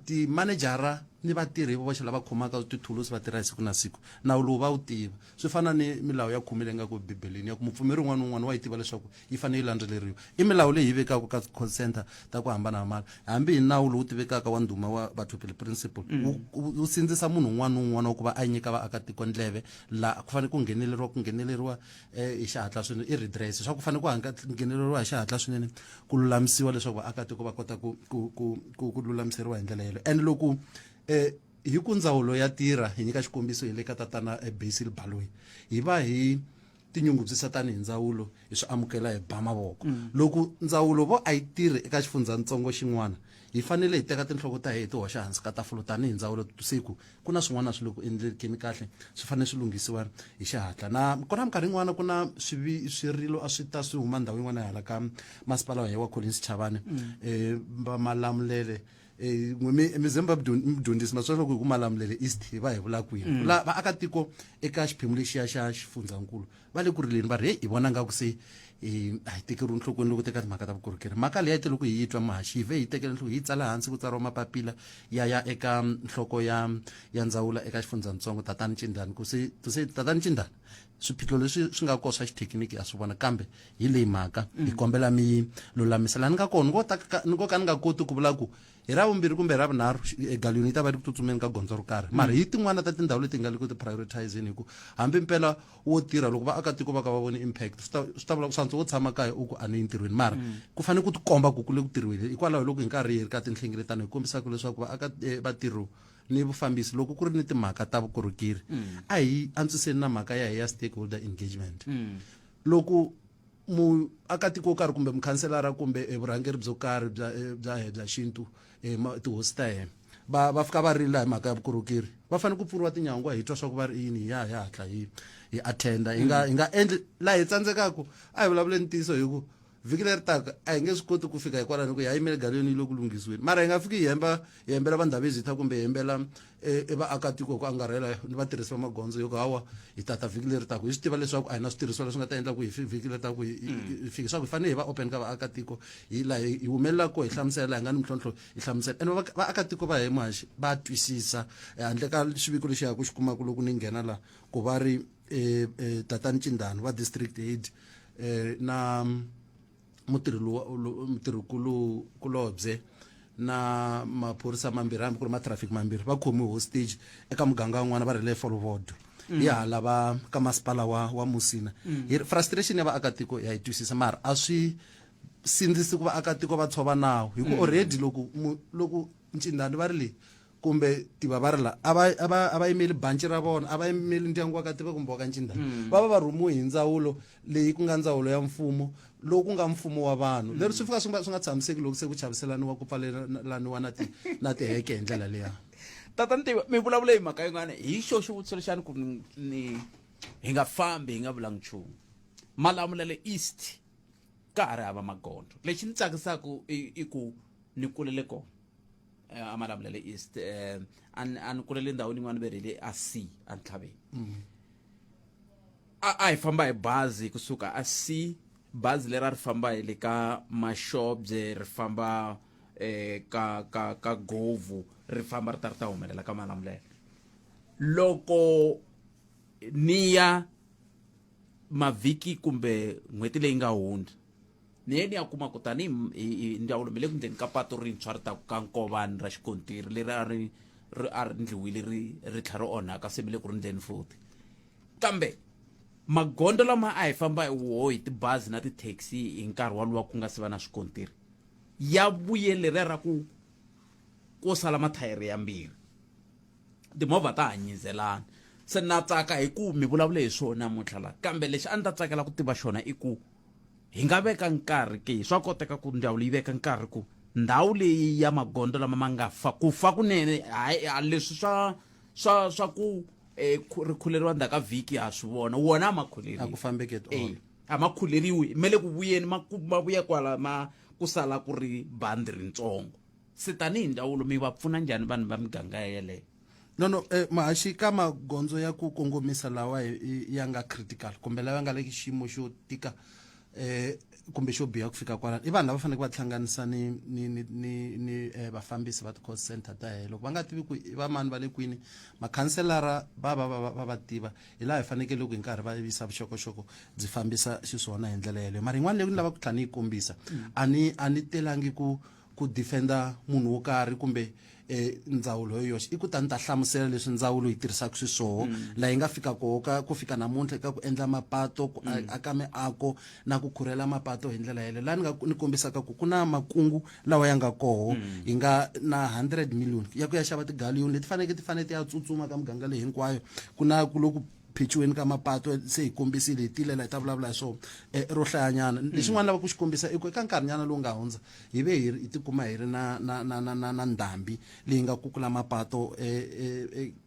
ti-managera ni vatirhi vo voxe lava khomaka tithulusi va tirha hi siku na siku nawu lowu va wu tiva swi fana ni milawu ya 10 leyi nga ku bibeleni ya ku mupfumeri un'wana na un'wana wa yi tiva leswaku yi fanele yi landzeleriwa i milawu leyi yi vekaka ka call center ta ku hambanahambana hambi hi nawu lowu tivekaka wa ndhuma wa vathupeli principle wu sindzisa munhu un'wana na un'wana wa ku va a nyika vaakatiko ndleve laha ku fanele ku ngheneleriwa hi xihatla swinene i redress swa ku fanele ku ngheneleriwa hi xihatla swinene ku lulamisiwa leswaku vaakatiko va kota ku lulamiseriwa hi ndlela yeleyo and loko hi ku ndzawulo ya tirha hi nyika xikombiso hi le ka tatana Basil Baloyi hi va hi tinyungubyisa tanihi ndzawulo hi swi amukela hi ba mavoko loko ndzawulo vo a yi tirhi eka xifundzantsongo xin'wana hi fanele hi teka tinhloko ta hi ti hoxa hansi ka tafulo tanihi ndzawulo siku ku na swin'wana swi loko endlekeni kahle swi fanele swi lunghisiwa hi xihatla na kona minkarhi yin'wana ku na swirilo a swi ta swi huma ndhawu yin'wana hala ka masipala wa wa Collins Chavane va malamulele mizemba mdyondzisi maswala loko hi ku malamulele east hi va hi vula kwini vaakatiko eka xiphemu lexiya xa xifundzankulu va le ku rileni va ri hi vona nga ku se a hi tekeriwi nhlokweni loko teka timhaka ta vukorhokeri mhaka leyi te loko hi yi twa mahaxi hi ve hi tekele nhloko hi tsala hansi ku tsariwa mapapila ya eka nhloko ya ndzawulo eka xifundzantsongo tatani Cindani ku se tatani Cindani swiphiqo leswi swi nga koho swa xithekiniki a swi vona kambe hi leyi mhaka hi kombela mi lulamisela ni nga kona ni ko ka ni nga koti ku vula ku hi ravumbirhi kumbe hi ravunharhu galoni yi ta va ri ku tsutsumeni ka gondzo ro karhi mara hi tin'wana ta tindhawu leti nga le ku ti-prioritizeni hi ku hambi mpela wo tirha loko vaakatiko va ka va voni impact swi ta vula ku swantswa wo tshama kaya u ku a ni entirhweni mara ku fanele ku tikomba ku le ku tirhiweni hikwalaho loko hi nkarhi hi ri ka tinhlengeletano hi kombisaka leswaku vatirhi ni vufambisi loko ku ri ni timhaka ta vukorhokeri a hi antswiseni na mhaka ya hi ya stakeholder engagement loko muakatiko wo karhi kumbe mukhanselara kumbe vurhangeri byo karhi bya xintu tihosi ta hina va fika va rila hi mhaka ya vukorhokeri va fanele ku pfuriwa tinyangwa hi twa swa ku va ri yini hi hatla hi attenda hi nga endli laha hi tsandzekaka a hi vulavule ntiyiso hi ku vhiki leri taka a hi nge swi koti ku fika hikwalaho ku hi yimele galeni yi le ku lunghisiweni mara hi nga fiki hi hembela vandhavezitha kumbe hi hembela vaakatiko hi ku angarhela ni vatirhisi va magondzo yo ku hawa hi tata vhiki leri taka hi swi tiva leswaku a hi na switirhisiwa leswi nga ta endla ku hi vhiki leri taka hi fiki swa ku hi fanele hi va open ka vaakatiko hi laha hi humelela ko hi hlamusela laha hi nga ni mintlhontlho hi hlamusela ene vaakatiko va hemaxi va twisisa handle ka xiviko lexi yaku xi kumaka loko ni nghena laha ku va ri tatani Cindani va district aid na mutirhikulobye na maphorisa mambirhi hambi ku ri matraffic mambirhi va khomiwe hostage eka muganga wun'wana va ri le Folvodo hi hala va ka masipala wa Musina frustration ya vaakatiko ya yi twisisa mara a swi sindzisi ku vaakatiko va tshova nawu hi ku already loko Cindani va ri leyi kumbe Tiva va ri la a va yimeli banci ra vona a va yimeli ndyangu wa ka Tiva kumbe wa ka Cindani va va rhumiwe hi ndzawulo leyi ku nga ndzawulo ya mfumo lowu ku nga mfumo wa vanhu leri swi fika swi nga tshamiseki loko se ku chaviselaniwa ku pfalelaniwa na tiheke hi ndlela leya tatani Tiva mi vulavule hi mhaka yin'wana hi xo xivutiso lexani ku hi nga fambi hi nga vulangi nchumu malamulele east ka ha ri hava magondo lexi ni tsakisaka i ku ni kulele kona amalamulele east a ni kulele ndhawini yin'wana ve rile a C a Ntlhaveni a hi famba hi bazi kusuka a C bazi leri a ri famba hi le ka Mashobye ri famba ka Govu ri famba ri ta humelela ka malamulele loko ni ya mavhiki kumbe n'hweti leyi nga hundza ni yeni ya kuma ku tani ndzawulo mi le ku ndzeni ka patu rintshwa ri taku ka Nkovani ra xikontiri leri a ri ndliwile ri tlhela ri onhaka se mi le ku ri ndzeni futhi kambe magondo lama a hi famba hi tibazi na titaxi hi nkarhi walowa ku nga se va na swikontiri ya vuyelere ra ku sala mathayere yambirhi timovha ta hanyizelana se na tsaka hi ku mi vulavule hi swona namuntlha la kambe lexi a ni ta tsakela ku tiva xona i ku hi nga veka nkarhi ke swa koteka ku ndzawulo yi veka nkarhi ku ndhawu leyi ya magondo lama ma nga ku fa kunene leswi swa ku ri khuleriwa ndzhaku ka vhiki ha swi vona wona a ma khuleriwi a ku fambeki at all a ma khuleriwi me le ku vuyeni ma vuya kwala ku sala ku ri bandi ritsongo se tanihi ndzawulo mi va pfuna njhani vanhu va miganga yeleyo no mahaxi ka magondzo ya ku kongomisa lawa ya nga critical kumbe lawa nga le xiyimo xo tika kumbe xo biha ku fika kwalano i vanhu lava faneleke va tihlanganisa ni vafambisi va ti-call center ta helo loko va nga tivi ku va mani va le kwini makhanselara va tiva hi laha hi fanekele loko hi nkarhi va yisa vuxokoxoko byi fambisa xiswona hi ndlela yeleyo mara yin'wana leyi ni lava ku tlha ni yi kombisa a ni telangi ku defenda munhu wo karhi kumbe ndzawulo yoyoxe i ku ta ni ta hlamusela leswi ndzawulo yi tirhisaka swiswoho laha yi nga fika koho ku fika namuntlha eka ku endla mapato ku aka miako na ku khurhela mapato hi ndlela yeleyo laha ni kombisaka ku na makungu lawa ya nga koho hi nga na 100 million ya ku ya xava tigaliyoni leti faneke ti ya tsutsuma ka muganga leyi hinkwayo ku na ku loku phichiweni ka mapato se hi kombisile hi tilela hi ta vulavula hi swona ro hlayanyana lexin'wana lava ku xi kombisa i ku eka nkarhinyana lowu nga hundza hi ve hi tikuma hi ri na ndhambi leyi nga kukula mapato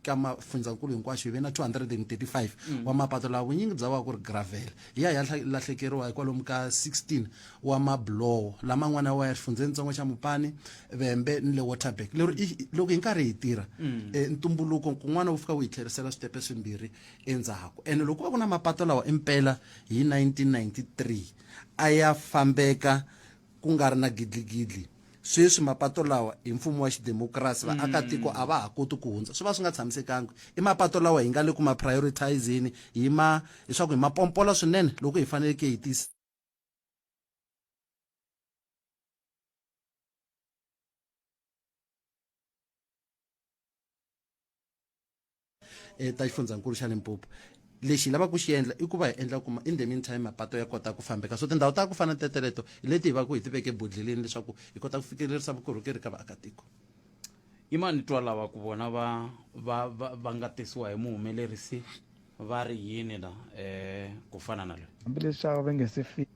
ka mafundzakulu hinkwaxo hi ve na 235 wa mapato lawa vunyingi bya wa ku ri gravel hi ya lahlekeriwa hi kwalomu ka 16 wa mablowo laman'wana wa ya xifundzeni-ntsongo xa Mupani Vhembe ni le Waterberg loko hi nkarhi hi tirha ntumbuluko kun'wana wu fika wu hi tlherisela switepe swimbirhi endzhaku ene loko va ku na mapato lawa impela hi 1993 a ya fambeka ku nga ri na gidligidli sweswi mapato lawa hi mfumo wa xidemokirasi vaakatiko a va ha koti ku hundza swi va swi nga tshamisekangi i mapato lawa hi nga le ku ma prioritizeni leswaku hi mapompola swinene loko hi faneleke hi tisa ta xifundzankulu xa Limpopo lexi hi lava ku xi endla i ku va hi endla kuma in the meantime mapato ya kota ku fambeka so tindhawu ta ku fana teteleto hi leti hi va ku hi tiveke bodleleni leswaku hi kota ku fikelerisa vukorhokeri ka vaakatiko yi mani twa lava ku vona va nga tisiwa hi muhumelerisi va ri yini la ku fana na leyo hambileswi va nge se fika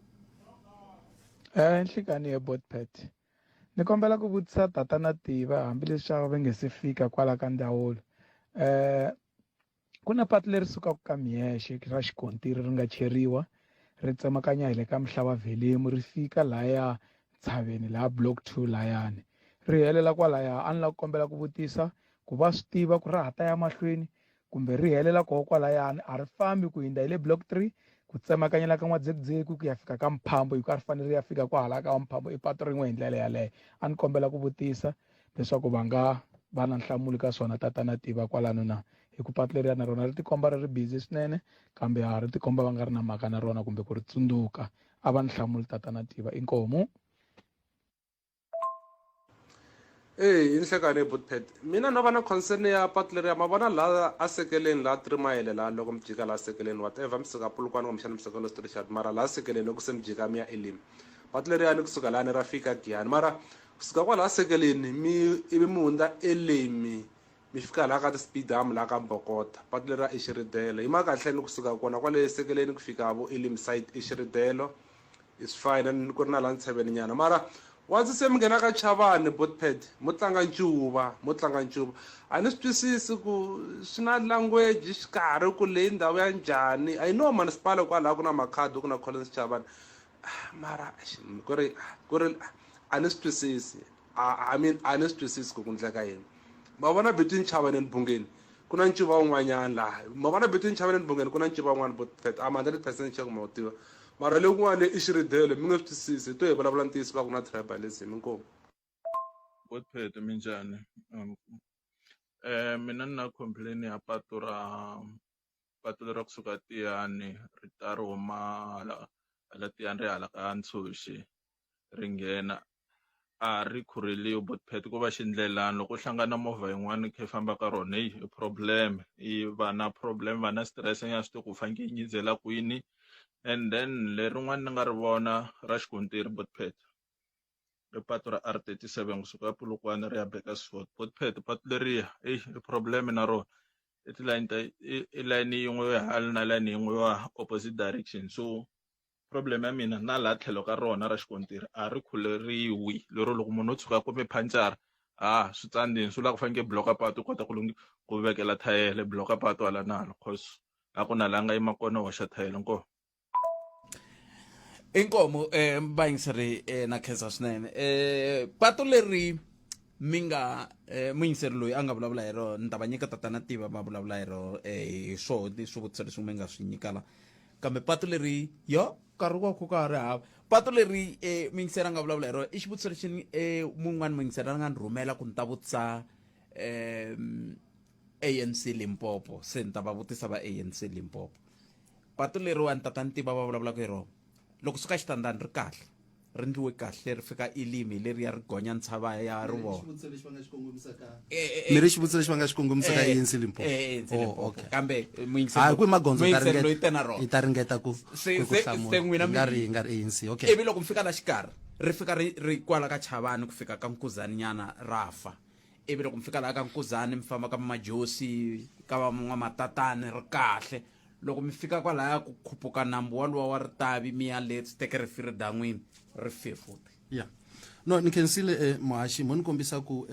nhlikani ya botpet ni kombela ku vutisa tatana Tiva hambileswi va nge se fika kwala ka ndzawulo ku na patu leri sukaka ka Miyexe ra xikontiri ri nga cheriwa ri tsemakanya hi le ka Mhlava Vhelimu ri fika lahaya Tshaveni laha block 2 layani ri helela kwalaya a ni la ku kombela ku vutisa ku va swi tiva ku ra hata ya mahlweni kumbe ri helela koho kwalayani a ri fambi ku hindza hi le block 3 ku tsemakanyela ka N'wadzekuzeki ku ya fika ka Mphambo hi ku a ri fanele ri ya fika kwahala ka Mphambo i patu rin'we hi ndlela yaleyo a ni kombela ku vutisa leswaku va nga va na nhlamulo ka swona tatana Tiva kwalano na hi ku patu leriya na rona ri tikomba ri ri busy swinene kambe ri tikomba va nga ri na mhaka na rona kumbe ku ri tsundzuka a va ni nhlamulo tatana Tiva inkomu inhlekani butpet mina no va na concern ya patu leriya ma vona la a sekeleni la 3 mile la loko mi jika la sekeleni whatever mi suka Polokwane kumbe xana mi suka lo Richard mara la sekeleni loko se mi jika mi ya Elim patu leriya ni kusuka la ni ra fika Giyani mara kusuka kwala sekeleni ivi mi hundza Elimi mi fika la ka ti-speed arm la ka Mbokota patu leriya i Xiridelo hi maka kahle ni kusuka kona kwale sekeleni ku fika vo Elim site i Xiridelo is fine ni ku ri na la Ntshaveni nyana mara once se mi nghena ka Chavani botped mo tlanga ncuva a ni swi twisisi ku swi na language xikarhi ku leyi ndhawu ya njhani I know municipal kwalaha ku na makhadi ku na Collins Chavani mara ku ri a ni swi twisisi I mean a ni swi twisisi ku endleka yini ma vona between Chavani and Bungeni ku na ncuva wun'wanyana laha ma vona between Chavani and Bungeni ku na ncuva wun'wana botped I'm 100% sure ku ma wu tiva mara leyi kun'wana i Xiridelo mi nge swi twisisi to hi vulavula ntiyiso va ku na tribalism inkomu botpet minjhani mina ni na complain ya patu leri ra kusuka Tiyani ri ta ri huma hala Tiyani ri hala ka Ntshuxi ri nghena a ri khurheliwi botpet ku va xindlelani loko u hlangana movha yin'wana khe famba ka rona i problem i va na problem va na stress nya swi tiva ku faneke yi nyidzela kwini and then lerin'wana ni nga ri vona ra xikontiri botpet i patu ra R37 kusuka Polokwane ri ya Bakersfield botpet patu leriya i problem na rona i line yin'we ya hali na line yin'we ya opposite direction so problem ya mina na la tlhelo ka rona ra xikontiri a ri khuleriwi lero loko munhu o tshuka kumbe phanchara swi tsandzini swi lava ku faneke block patu u kota ku vekela thayele block patu hala nalo cause a ku na la nga yima kona hoxa thayele nkomo inkomo vayingiseri na khensa swinene patu leri mi nga muyingiseri loyi a nga vulavula hi rona ni ta va nyika tatana Tiva ma vulavula hi rona hi swona swivutiso leswi mi nga swi nyikala kambe patu leri yo nkarhi wa ku ka ha ri hava patu leri muyingiseri a nga vulavula hi rona i xivutiso lexi mun'wana muyingiseri a nga ni rhumela ku ni ta vutisa ANC Limpopo se ni ta va vutisa va ANC Limpopo patu leriwani tatana Tiva va vulavulaka hi rona loko suka xitandani ri kahle ri ndliwe kahle ri fika ilimi leri ya ri gonya ntshava ya ri vona mi ri xivutiso lexi va nga xi kongomisaka ANC Limpopo kambe ku magondzo loyi tena rona i ta ringeta ku n'wina nga ri ANC okay ivi loko mi fika la xikarhi ri fika ri kwala ka Chavani ku fika ka Nkuzani nyana rafa ivi loko mi fika la ka Nkuzani mi famba ka Majosi ka Van'wamatatani ri kahle loko mi fika kwalaya ku khuphuka nambu waluwa wa Ritavi mi ya le teke ri firi dan'wini ri fefuti ya no ni khensile muhaxi mo ni kombisa ku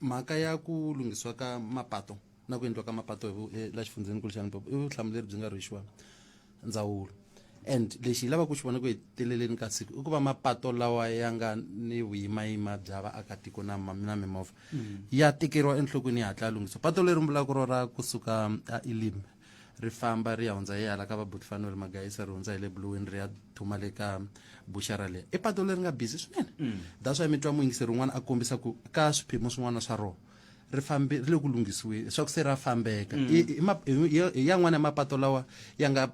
mhaka ya ku lunghisiwa ka mapato na ku endliwa ka mapato la xifundzeninkulu xa Limpopo i vuhlamuleri byi nga rhwexiwa ndzawulo and lexi hi lava ku xi vona ku heteleleni ka siku i ku va mapato lawa ya nga ni vuyimayima bya vaakatiko na mimovha ya tekeriwa enhlokweni ya hatla ya lunghisiwa pato leri mbulaka ro ra kusuka Elim ri famba ri ya hundza hi hala ka va Vulavula Magayisa ri hundza hi le Bluweni ri ya thuma le ka bushara leyi i pato leri nga busy swinene that's why mi twa muyingiseri wun'wana a kombisa ku ka swiphemu swin'wana swa rona ri le ku lunghisiweni swa ku se ra fambeka hi yan'wana ya mapato lawa ya nga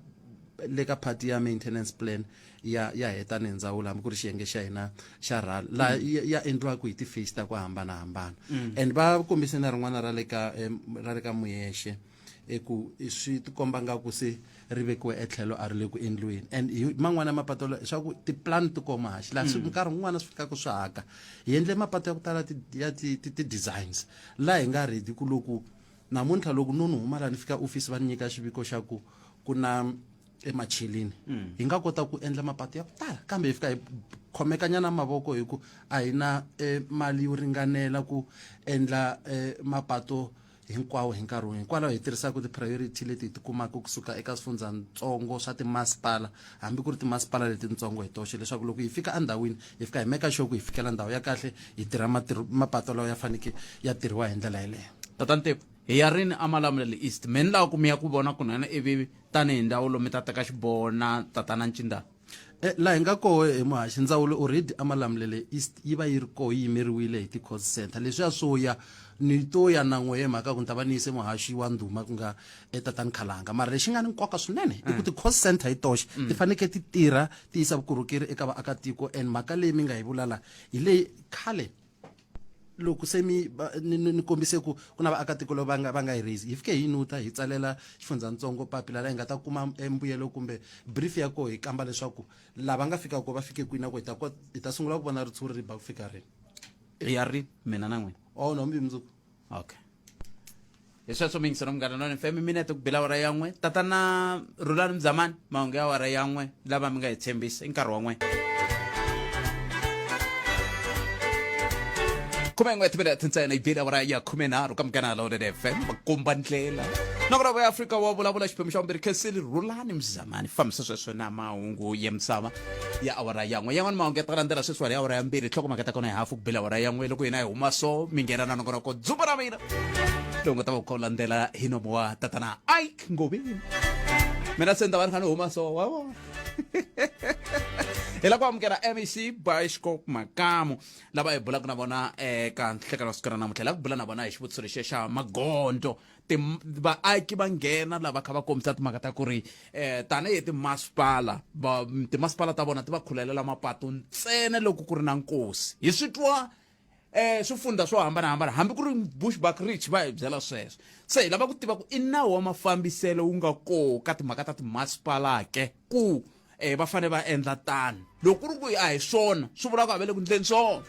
le ka part ya maintenance plan ya heta ni ndzawulo hambi ku ri xiyenge xa hina xa rala laha ya endliwaka hi ti-face ta ku hambanahambana and va kombise na rin'wana ra le ka Muyexe ku swi tikomba nga ku se ri vekiwe etlhelo a ri le ku endliweni and man'wana ya mapato swa ku tiplan ti koma haxi laha nkarhi wun'wana swi fikaka swi haka hi endle mapato ya ku tala ti-designs laha hi nga redi ku loko namuntlha loko no ni huma laha ni fika office va ni nyika xiviko xa ku ku na emacheleni hi nga kota ku endla mapato ya ku tala kambe hi fika hi khomekanyana mavoko hi ku a hi na mali yo ringanela ku endla mapato hinkwawo hi nkarhi hikwalaho hi tirhisaka ti-priority leti hi ti kumaka kusuka eka swifundzantsongo swa timasipala hambi ku ri timasipala letitsongo hi toxe leswaku loko hi fika endhawini hi fika hi meka sure ku hi fikela ndhawu ya kahle hi tirha mapato lawa ya faneke ya tirhiwa hi ndlela yeleyo tatana Tiva hi ya rini Malamulele East me ni lava ku mi ya ku vona kunene ivi tanihi ndhawu lomi ta teka xibona tatana Ncindani laha hi nga koho hi muhaxi ndzawulo already Malamulele East yi va yi ri koho yi yimeriwile hi ti-cost center leswiya swo ya ni to ya na n'we hi mhaka ku ni ta va ni yise muhaxi wa ndhuma ku nga tatani Khalanga mara lexi nga ni nkoka swinene i ku ti-cost center hi toxe ti faneke ti tirha ti yisa vukorhokeri eka vaakatiko and mhaka leyi mi nga hi vulala hi leyi khale loko se ni kombise ku na vaakatiko lava va nga yi raise hi fike hi nuta hi tsalela xifundzantsongo papila laha hi nga ta kuma mbuyelo kumbe brief ya koho hi kamba leswaku lava nga fika ko va fike kwini na ku hi ta sungula ku vona ritshuri ri ba ku fika rini hi ya ri mina na n'wina nombi mundzuku okay hi sweswo miyingiseri Munghana Lonene FM minete ku bela awara ya n'we tatana Rhulani Mzamani mahungu ya awara ya n'we lava mi nga hi tshembisa i nkarhi wa n'we 11 minutes ntsena i bela awara ya 13 ka Munghana Lonene FM makomba ndlela nokora ya Afrika wa vulavula xiphemu xa vumbirhi khensile Rhulani Mzamani fambisa sweswo na mahungu ya misava ya awara ya n'we yan'wana mahungu ya ta landzela sweswi ya awara ya mbirhi nhlokomhaka ta kona hi hafu ku bela awara ya n'we loko hina hi huma so mi nghena na nongonoko dzupa ra mina lowu nga ta va ku landzela hi nomo wa tatana Ike Ngobeni mina se ni ta va ni kha ni huma so wa hi la ku amukela MEC Bioscope Makamu lava hi bulaka na vona eka nhlekelo siku ra namuntlha hi la ku bula na vona hi xivutiso lexi xa magondo vaaki va nghena lava kha va kombisa timhaka ta ku ri tanihi timasipala ta vona ti va khulelela mapatu ntsena loko ku ri na nkosi hi swi twa swifundza swo hambanahambana hambi ku ri bushback ridge va hi byela sweswo se hi lava ku tiva ku i nawu wa mafambiselo wu nga koho ka timhaka ta timasipala ke ku va fane va endla tani loko ku ri ku a hi swona swi vula ku avele ku ndleni swona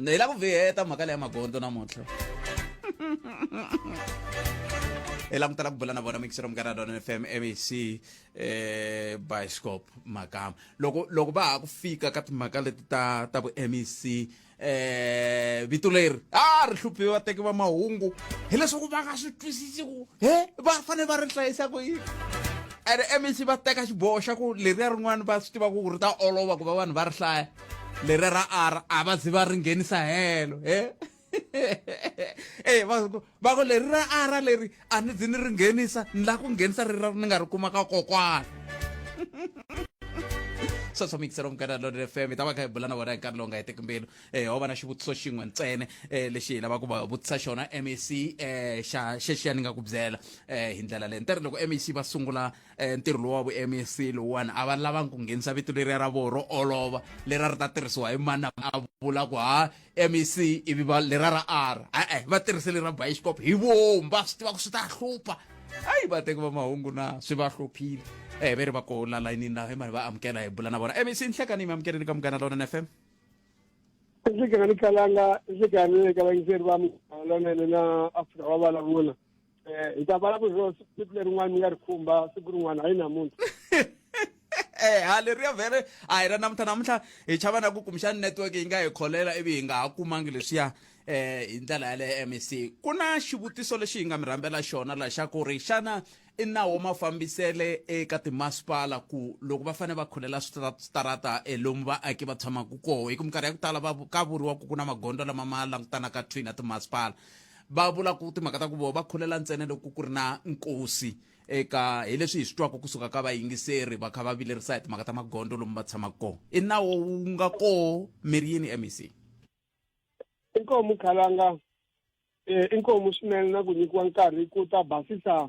hi la ku viheta mhaka leya magondo namuntlha hi langutela ku bula na vona mixer mkanadon FM MEC Bioscope Makamu loko va ha ku fika ka timhaka leti ta vu MEC vito leri ri hluphi vateki va mahungu hileswaku va nga swi twisisi ku va fanele va ri hlayisa ku yini ene MEC va teka xiboho xa ku leriya rin'wana va swi tiva ku ri ta olova ku va vanhu va ri hlaya leriya ra R a va zi va ri nghenisa helo va ku leri ra R leri a ni zi ni ri nghenisa ni la ku nghenisa ri ni nga ri kuma ka kokwana sweswo mixer mkanadon FM ta va kha hi bula na vona hi nkarhi lowu nga heteki mbilu ho va na xivutiso xin'we ntsene lexi hi lava ku va vutisa xona MEC xexiya ni nga ku byela hi ndlela leyi ntirho loko MEC va sungula ntirho lowu wa vu MEC lowuwani a va lavangi ku nghenisa vito leriya ra voho ro olova leriya ri ta tirhisiwa hi mani a vula ku MEC ivi va leriya ra R va tirhise leri ra Bioscope hi vomu va swi tiva ku swi ta hlupha hayi vateki va mahungu na swi va hluphile ve ri va ko la layinini la hi mani va amukela hi bula na vona MEC nhlekani mi amukeleni ka Mkanadon FM nhlekani kalanga nhlekani ka vayingiseri va Mavonelo na Afrika wa Vulavula hi ta vulavula siku lerin'wana mi nga ri khumba siku rin'wana hayi namuntlha leriya vhele a hi ra namuntlha hi chava na ku kumbexani network yi nga hi kholela ivi hi nga ha kumangi leswiya hi ndlela yaleyo MEC ku na xivutiso lexi hi nga mi rhambela xona la xa ku ri xana i nawu wa mafambisele eka timasipala ku loko va fanele va khulela switarata lomu vaaki va tshamaka koho hi ku minkarhi ya ku tala ka vuriwa ku na magondo lama ma langutanaka twini na timasipala va vula ku timhaka ta ku voho va khulela ntsena loko ku ri na nkosi eka hi leswi hi swi twaka kusuka ka vayingiseri va kha va vilerisa hi timhaka ta magondo lomu va tshamaka koho i nawu wu nga koho miri yini MEC inkomu khalanga inkomu swinene na ku nyikiwa nkarhi ku ta basisa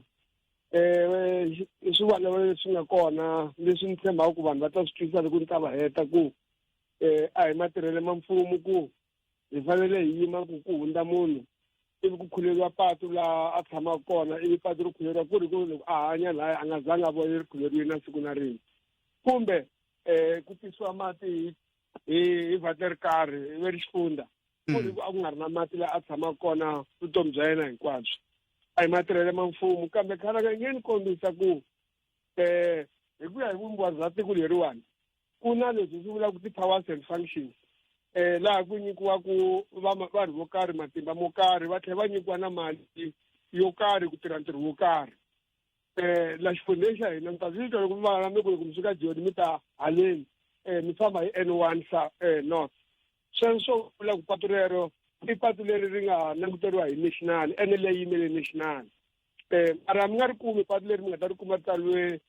swivalelo leswi nga kona leswi ni tshembaka ku vanhu va ta swi twisisa loko ni ta va heta ku a hi matirhelo ma mfumo ku hi fanele hi yima ku hundza munhu ivi ku khuleriwa patu laha a tshamaka kona ivi patu ri khuleriwa ku ri ku loko a hanya laya a nga zanga a vona ri khuleriwile na siku na rin'we kumbe ku tisiwa mati hi vhata ri karhi ivi ri xifunda ku ri a ku nga ri na mati laha a tshamaka kona vutomi bya yena hinkwabyo a hi matirhelo ma mfumo kambe khalanga nge ni kombisa ku hi ku ya hi vumbiwa bya tiko leriwani ku na leswi swi vulaka ti-powers and functions laha ku nyikiwaku vanhu vo karhi matimba mo karhi va tlhela va nyikiwa na mali yo karhi ku tirha ntirho wo karhi la xifundeni xa hina mi ta swi twa loko mi va mi ku loko mi suka joni mi ta haleni mi famba hi N1 north sweswo vula ku patu rero i patu leri ri nga languteriwa hi national ene leyi yimele national mara mi nga ri kumi patu leri mi nga ta ri kuma ri tsaliwe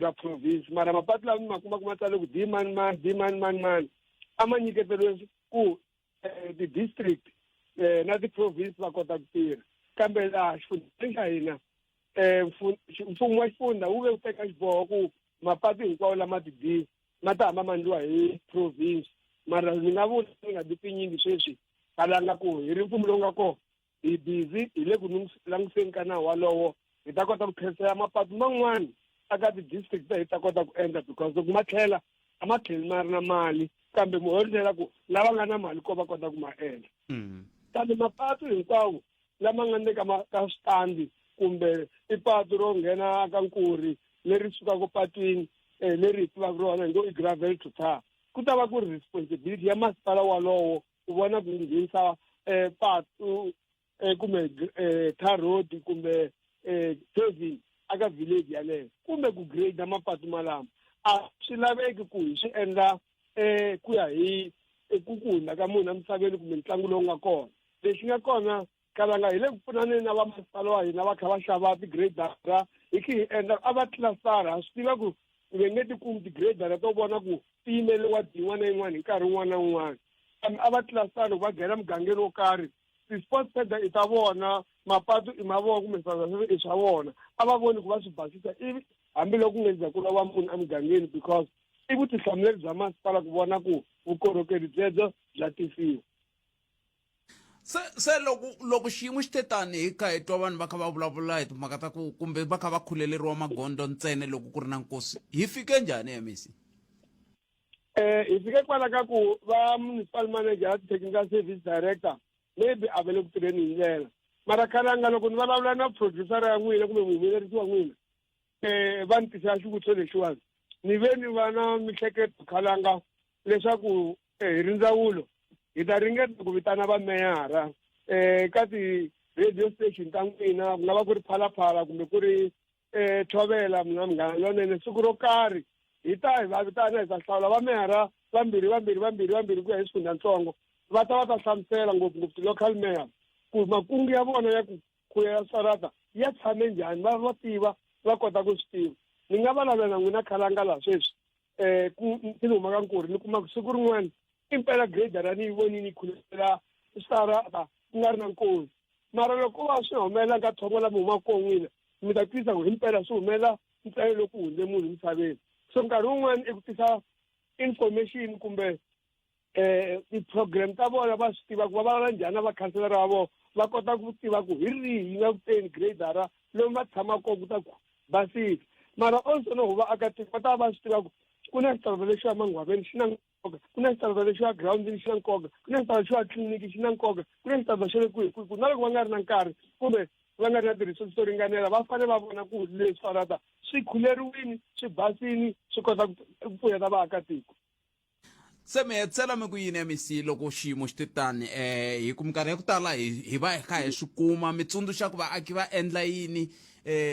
ra province mara mapatu lawa mi ma kuma ma tsaliwe ku dimani a ma nyiketeriwe ku ti-district na ti-province va kota ku tirha kambe laha xifundeni xa hina mfumo wa xifunda wu ve wu teka xiboho ku mapatu hinkwawo lama ti-d ma ta hamba mandliwa hi province mara ni nga vula ni nga ti tinyingi sweswi kalanga ku hi ri mfumo lowu nga kona hi busy hi le ku langutiseni ka nawu walowo hi ta kota ku khensa mapatu man'wani aka ti-district hi ta kota ku endla because loko ma tlhela a ma tlheli ma ri na mali kambe muholi tlhela ku lava nga na mali ko va kota ku ma endla kambe mapatu hinkwawo lama nga ndle ka switandi kumbe i patu ro nghena ka Nkuri leri sukaka patwini leri hi tivaka rona hi ngo i gravel to tar ku ta va ku ri responsibility ya masipala walowo ku vona ku nghenisa patu kumbe tar road kumbe paving aka village yaleyo kumbe ku grade mapatu malama a swi laveki ku hi swi endla ku ya hi ku kula ka munhu emisaveni kumbe ntlangu lowu nga kona lexi nga kona kalanga hi le ku pfunaneni na vamasipala wa hina va kha va xava ti-gradara hi ki hi endla a va tlilasara ha swi tiva ku ve nge ti kumi tigradara to vona ku ti yimele wadi yin'wana na yin'wana hi nkarhi wun'wana na wun'wana kambe a va tlilasani va nghena mugangeni wo karhi ti-sports center i ta vona mapatu i mavona kumbe swiphazamiselo i swa vona a va voni ku va swi basisa ivi hambiloko ku nga za ku lava munhu emugangeni because i vutihlamuleri bya masipala ku vona ku vukorhokeri byebyo bya tisiwa se loko xiyimo xi te tani hi kha hi twa vanhu va kha va vulavula hi timhaka ta ku kumbe va kha va khuleleriwa magondo ntsena loko ku ri na nkosi hi fike njhani MEC hi fike kwala ka ku va municipal manager technical service director maybe a ve le ku tirheni hi ndlela mara khalanga loko ni vulavula na producer ya n'wina kumbe muhumelerisi wa n'wina va ni tisa xivutiso lexiwani ni ve ni va na mihleketo khalanga leswaku hi ri ndzawulo hi ta ringeta ku vitana vameyara ka ti-radio station ta n'wina ku nga va ku ri phalaphala kumbe ku ri thovela na munghana lonene siku ro karhi hi ta hi va vitana hi ta hlawula vameyara vambirhi ku ya hi swifundzatsongo va ta hlamusela ngopfungopfu ti-local mayor ku makungu ya vona ya ku khuyela sarata ya tshame njhani va tiva va kota ku swi tiva ni nga vulavula n'wina khalanga laha sweswi ti ni humaka nkuri ni kuma ku siku rin'wana impela gradera ni yi vonini yi khulela sarata ku nga ri na nkosi mara loko va swi humelela ka thongo la mi humaka kona n'wina mi ta tisa ku himpela swi humelela ntsena loko hundze munhu misaveni so nkarhi wun'wana i ku tisa information kumbe ti-program ta vona va swi tiva ku va vulavula njhani na vakhanseleri va vona va kota ku tiva ku hi rihi yi nga kuteni gradara lomu va tshamaka kona ku ta ku basisa mara also no vaakatiko va ta va swi tiva ku na xitsalwa lexiwa mangwaveni xi na nkoka ku na xitsalwa lexiwa groundini xi na nkoka ku na xitsalwa lexiwa tliliniki xi na nkoka ku na xitsalwa xa le kwihi na loko va nga ri na nkarhi kumbe va nga ri na ti-resource to ringanela va fanele va vona ku leswi farata swi khuleriwini swi basini swi kota ku pfuneta vaakatiko se mi hetsela mi ku yini MEC loko xiyimo xi te tani hi ku minkarhi ya ku tala hi va hi kha hi swi kuma mi tsundzuxa ku vaaki va endla yini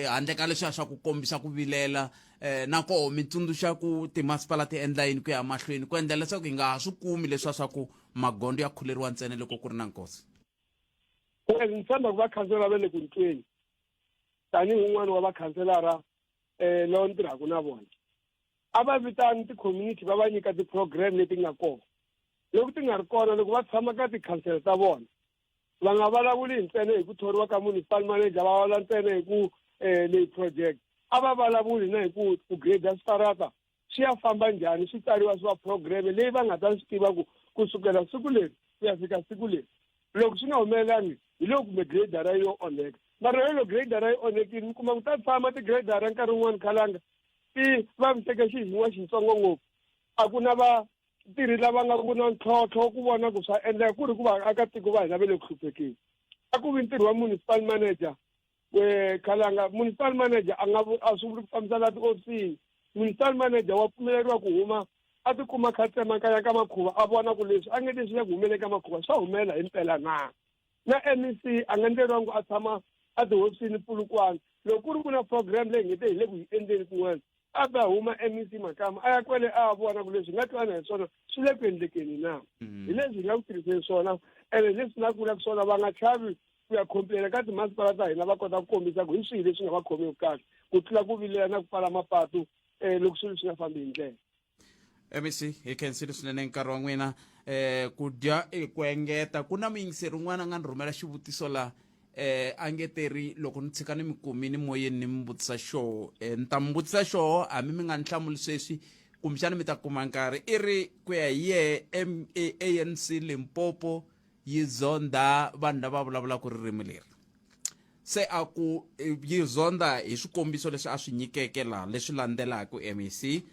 handle ka leswiya swa ku kombisa ku vilela na koho mi tsundzuxa ku timasipala ti endla yini ku ya mahlweni ku endla leswaku hi nga ha swi kumi leswiya swa ku magondo ya khuleriwa ntsena loko ku ri na nkosi ni tshemba ku vakhanselara va le ku ntweni tanihi wun'wana wa vakhanselara lowu ni tirhaka na vona a va vitani ti-community va va nyika ti-program leti nga kona loko ti nga ri kona loko va tshama ka tikhansela ta vona va nga vulavuli ntsena hi ku thoriwa ka municipal manager va vulavula ntsena hi ku leyi project a va vulavuli na hi ku grade starata swi ya famba njhani swi tsariwa swi va program leyi va nga ta swi tiva ku kusukela siku leri ku ya fika siku leri loko swi nga humelelangi hi loko kumbe gradara yo onheka mara loko gradara yi onhekile mi kuma ku ta tshama tigradara nkarhi wun'wana khalanga ti vaviseke xihin'wa xitsongo ngopfu a ku na vatirhi lava nga ku na ntlhontlho ku vona ku swa endleka ku ri ku vaakatiko va hina va le ku hluphekeni a ku vi ntirho wa municipal manager khalanga municipal manager a swi vuli ku fambisana tiofisini municipal manager wa pfumeleriwa ku huma a tikuma khatsema kaya ka makhuva a vona ku leswi a nge leswi ya ku humelele ka makhuva swa humela hi mpela na MEC a nga endleriwangi a tshama a tihofisini Polokwane loko ku ri ku na program leyi ngete hi le ku yi endleni kun'wana a ta huma MEC Makamu a ya kwele a vona ku leswi nga twana hi swona swi le ku endlekeni na hi leswi hi nga ku tirhiseni swona ene leswi na kulaka swona va nga tlhavi ku ya khomplela ka timasipala ta hina va kota ku kombisa ku hi swihi leswi nga va khomeki kahle ku tlula ku vilela na ku pfala mapatu loko swilo swi nga fambi hi ndlela MEC hi khensile swinene nkarhi wa n'wina ku dya ku engeta ku na muyingiseri un'wana a nga ni rhumela xivutiso la a ngeteri loko ni tshika ni mi kumini moyeni ni mi vutisa xoho ni ta mi vutisa xoho hambi mi nga ni hlamuli sweswi kumbexani mi ta kuma nkarhi i ri ku ya hi yehe ANC Limpopo yi zonda vanhu lava vulavulaka ririmi leri se a ku yi zonda hi swikombiso leswi a swi nyikeke laha leswi landzelaka MEC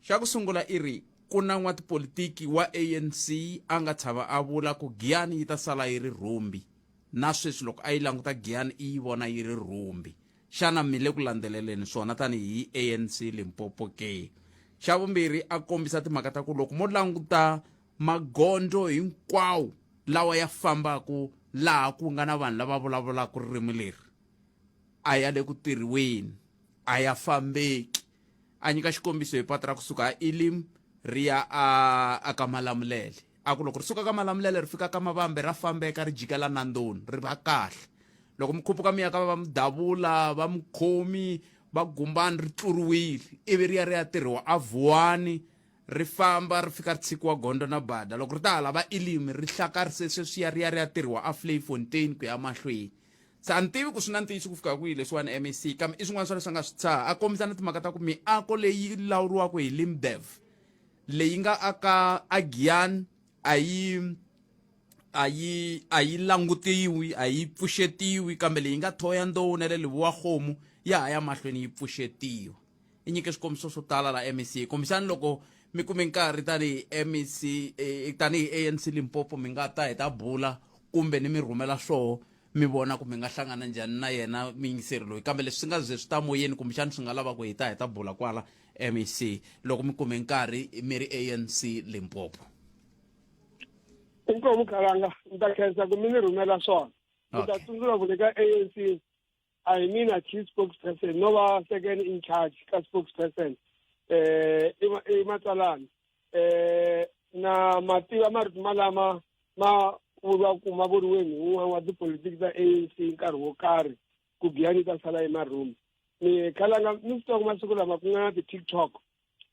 xa ku sungula i ri ku na n'watipolitiki wa ANC a nga tshama a vula ku Giyani yi ta sala yi ri rhumbi na sweswi loko a yi languta Giyani i yi vona yi ri rhumbi xana mi le ku landzeleleni swona tanihi ANC Limpopo ke xa vumbirhi a kombisa timhaka ta ku loko mo languta magondzo hinkwawo lawa ya fambaku laha ku nga na vanhu lava vulavulaka ririmi leri a ya le ku tirhiweni a ya fambeki a nyika xikombiso hi patu ra kusuka Ilim ri ya a ka Malamulele a ku loko ri suka ka Malamulele ri fika ka Mavambe ra fambeka ri jikela Nandoni ri va kahle loko mi khuphuka mi ya ka va Mudavula va Mukhomi va gumbani ri tluriwile ivi ri ya tirhiwa a Vuwani ri famba ri fika ri tshikiwa Gondo na Bada loko ri ta hala va Elimi ri hlakarise sweswiya ri ya tirhiwa a Vlei ku ya mahlweni se a ni tivi ku swi na ntiyiso ku fika kwihi leswiwani MEC kambe i swin'wana swa leswi nga swi tshaha a kombisa na timhaka ta ku miako leyi lawuriwaka hi Limdev leyi nga aka a Giyani a yi langutiwi a yi pfuxetiwi kambe leyi nga thoya ndowu na le Libuwa Khomu ya ha ya mahlweni yi pfuxetiwa i nyike swikombiso swo tala la MEC kombisani loko mi kume nkarhi tanihi MEC tanihi ANC Limpopo mi nga ta hi ta bula kumbe ni mi rhumela swoho mi vona ku mi nga hlangana njhani na yena muyingiseri loyi kambe leswi swi nga ze swi ta moyeni kumbexani swi nga lava ku hi ta bula kwala MEC loko mi kume nkarhi mi ri ANC Limpopo. Inkomu Khalanga nta khensa ku mi ni rhumela swona ni ta tsundzuka ku le ka ANC I mean a chief spokesperson no va second in charge ka spokesperson i matsalani na mativa marito malama ma vuriwa ku ma vuriweni hi wun'wana wa tipolitiki ta ANC nkarhi wo karhi ku Giyani ta sala emarhumi ni Khalanga ni swi tiva ku masiku lama ku nga na ti-TikTok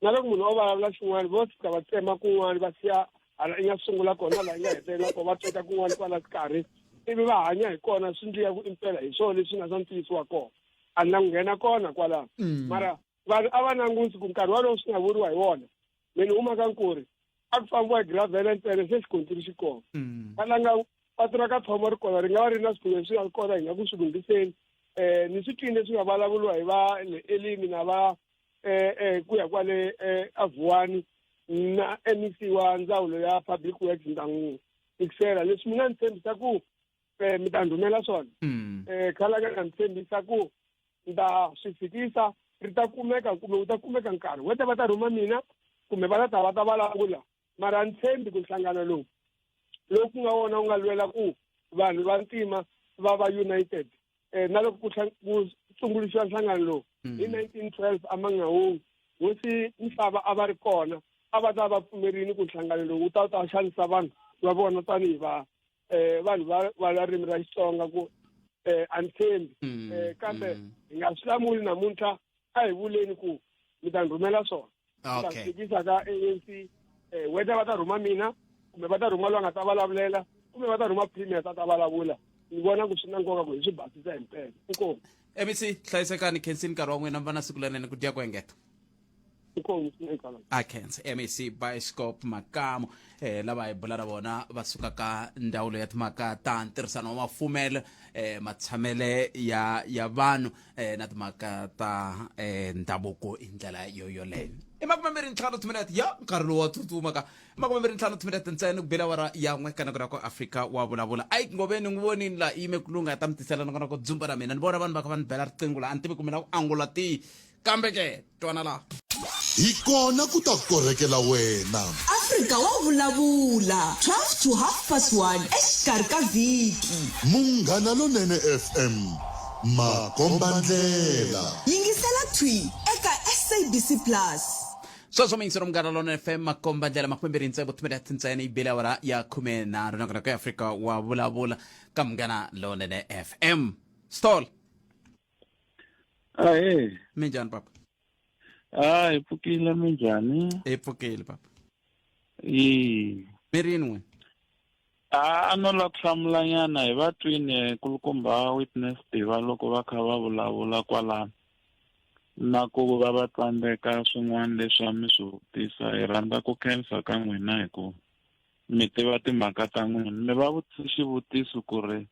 na loko munhu o vulavula xin'wana vo fika va tsema kun'wana va siya hala i nga sungula kona laha i nga hetelela ko va teka kun'wana kwala xikarhi ivi va hanya hi kona swi ndliyaku impela hi swona leswi nga swa ntiyisiwa kona a ni na ku nghena kona kwalaho mara vanhu a va nanguti ku nkarhi walowo swi nga vuriwa hi wona meni huma ka nkuri a ku fambiwa hi gravele ntsena se xikontiri xi kona Khalanga patu ra ka Thomo ri kona ri nga va ri na swilo leswi nga kona hi nga ku swi lunghiseni ni swi twini leswi nga vulavuriwa hi va Elimi na va ku ya kwale a Vuwani na MEC wa ndzawulo ya Public Works ni ta n'wi tikisela leswi mi nga ni tshembisa ku mi ta ndhumela swona Khalanga na ni tshembisa ku ni ta swi fikisa ri ta kumeka kumbe wu ta kumeka nkarhi wete va ta rhuma mina kumbe va ta vulavula mara ni tshembi ku nhlangano lowu ku nga wona wu nga lwela ku vanhu va ntima va va united na loko ku sunguluxiwa nhlangano lowu hi 1912 eMangaung hosi Mhlaba a va ri kona a va ta va pfumerini ku nhlangano lowu wu ta xanisa vanhu va vona tanihi vanhu va ririmi ra Xitsonga ku a ni tshembi kambe hi nga swi lamuli namuntlha a hi vuleni ku mi ta ni rhumela swona ta fikisa ka ANC whether va ta rhuma mina kumbe va ta rhuma loyi a nga ta vulavulela kumbe va ta rhuma premier ta vulavula ni vona ku swi na nkoka ku hi swi basisa hi mpela inkomu MEC hlayisekani khensini nkarhi wa n'wina mi va na siku lerinene ku dya ku engeta a khensa MEC Bioscope Makamu lava hi bula na vona va suka ka ndawulo ya timhaka ta ntirhisano wa mafumelo matshamele ya vanhu na timhaka ta ndhavuko hi ndlela yoyoleyo i 25 minute ya nkarhi lowu wa tsutsuma ka 25 minute ntsena ku bela wara yan'we kana ku ra ko Afrika wa vulavula Ike Ngobeni ni vonini la ime kulunga ta mitisela na ku dzumba ra mina ni vona vanhu va ka va ni bela riqingho la a ni tivi ku mina ku angula ti kambe ke twana la hi kona ku ta korekela wena Afrika wa vulavula 12 to 1:30 exikarhi ka vhiki Munghana Lonene FM makombandlela yingisela twi eka SABC Plus sweswo mingisero Munghana Lonene FM makombandlela makumbemberi ntsevu timinete ntsena yi bela wara ya 10 nakona ka Afrika wa vulavula ka Munghana Lonene FM stall minjhani papa hi pfukile minjhani hi pfukile papa mirini we no la ku hlamulanyana hi vatwini kulukumba witness Tiva loko va kha va vulavula kwalano na ku va va tsandzeka swin'wana leswi a mi swi vutisa hi rhandza ku khensa ka n'wina hi ku mi tiva timhaka ta n'wina mi va vutisa xivutiso ku ri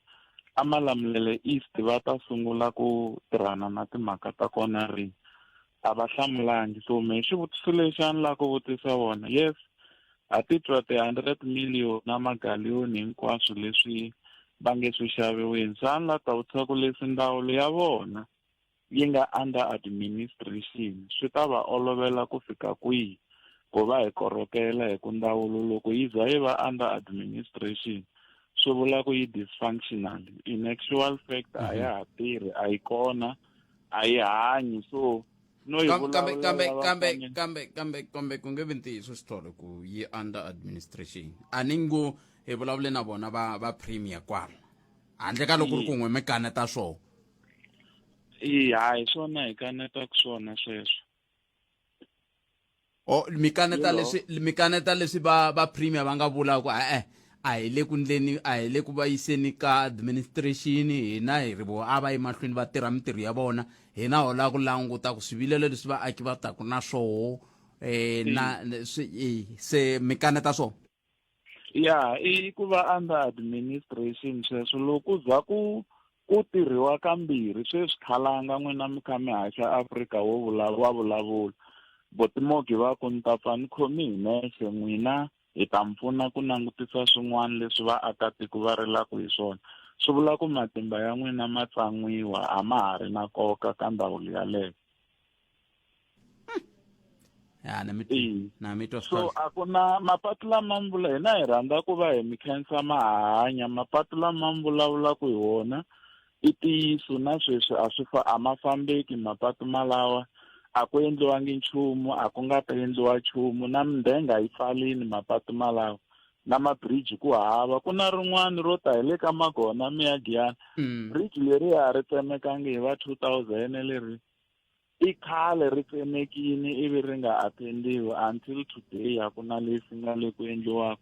Malamulele East va ta sungula ku tirhana na timhaka ta kona ri a va hlamulangi so me xivutiso lexi a ni la ku vutisa vona yes a titwa ti-100 million na magaliyoni hinkwaswo leswi va nge swi xaviweni sa ni la ta vutisa ku leswi ndawulo ya vona yi nga under administration swi ta va olovela ku fika kwihi ku va hi korokela hi ku ndawulo loko yi za yi va under administration swi vula ku yi dysfunctional in actual fact a ya ha tirhi a yi kona a yi hanyi so no yi kambe ku nge vi ntiyiso switolo ku yi under administration a ni ngo hi vulavule na vona va premier kwala handle ka loko ri ku n'we mi kaneta swona hayi swona hi kaneta ku swona sweswo. mikaneta leswi va premier va nga vula ku a hi le ku ndleni a hi le ku va yiseni ka administration hina hi ri vo a va yi mahlweni va tirha mitirho ya vona hina ho la ku languta ku swivilelo leswi vaaki va taku na swoho se mikaneta swona ya i ku va under administration sweswo loko za ku tirhiwa kambirhi sweswi khalanga n'wina mi kha mi haxa Afrika wa vulavula botimogi va ku ni ta pfa ni khomi hi nexe n'wina hi ta mpfuna ku langutisa swin'wana leswi vaakatiko va rilaka hi swona swi vula ku matimba ya n'wina ma tsan'wiwa a ma ha ri na nkoka ka ndhawu yaleyo. So a ku na mapatu lama mi vula hina hi rhandza ku va hi mi khensa mahanya mapatu lama mi vulavulaka hi wona i tiyiso na sweswi a ma fambeki mapatu malawa a ku endliwangi nchumu a ku nga ta endliwa nchumu na mindenga yi pfalini mapatu malawa na mabridge ku hava ku na rin'wana ro ta hi le ka Magona mi ya Giyani bridge leriya ri tsemekangi hi va 2000 leri i khale ri tsemekini ivi ri nga attendiwi until today a ku na leswi nga le ku endliwaka.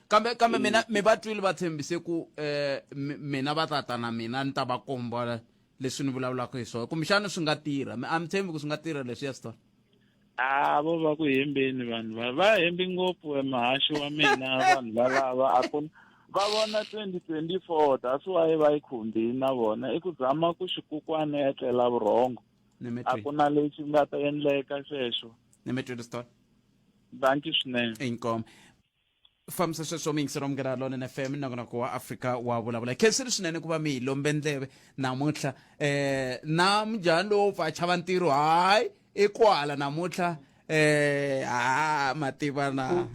kambe mi va twile va tshembise ku mina va tata na mina ni ta va komba leswi ni vulavulaka hi swona kumbexana swi nga tirha a mi tshembi ku swi nga tirha leswi ya switori vo va ku hembeni vanhu va hembi ngopfu mahaxi wa mina vanhu valava va vona 2024 that's why va yi khumbini na vona i ku zama ku xikukwana ya tlela vurhongo a ku na lexi nga ta endleka sweswo. ni mi twile switori thank you swinene inkomo famisa sweswo mingisero mugera lona FM nongonoko wa Afrika wa vulavula khensile swinene ku va mi hi lombe ndleve namuntlha na mujahani lowo pfa a chava ntirho hayi i kwala namuntlha mativa na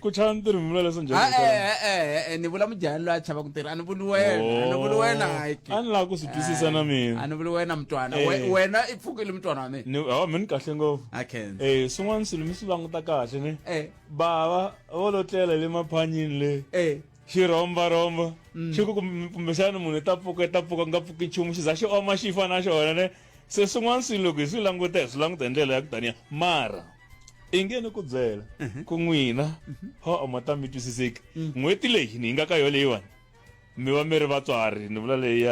ku chava ntirho mi vula leswo njhani ni vula mujahani loyi a chava ku tirha a ni vuli wena a ni lava ku swi twisisa na mina a ni vuli wena mutwana wena i pfukile mutwana wa mina mi ni kahle ngopfu swin'wana swilo mi swi languta kahle ne bava vo lo tlela le maphanyini le xirhombarhomba xi ku kumbexana munhu i ta pfuka nga pfuki nchumu xi za xi oma xi fa na xona ne se swin'wana swilo loko hi swi languta hi ndlela ya ku taniya mara i nge ni ku byela ku n'wina ma ta mi twisiseki n'hweti leyi ni yi nga ka yo leyiwani mi va mi ri vatswari ni vula leyi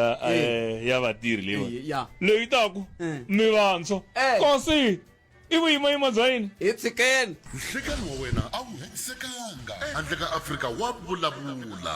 ya vatirhi leyiwani leyi taku mi vantshwa kosi i vuyima bya yini hi tshikeni nhlekani wa wena a wu hetisekanga handle ka Afrika wa vulavula.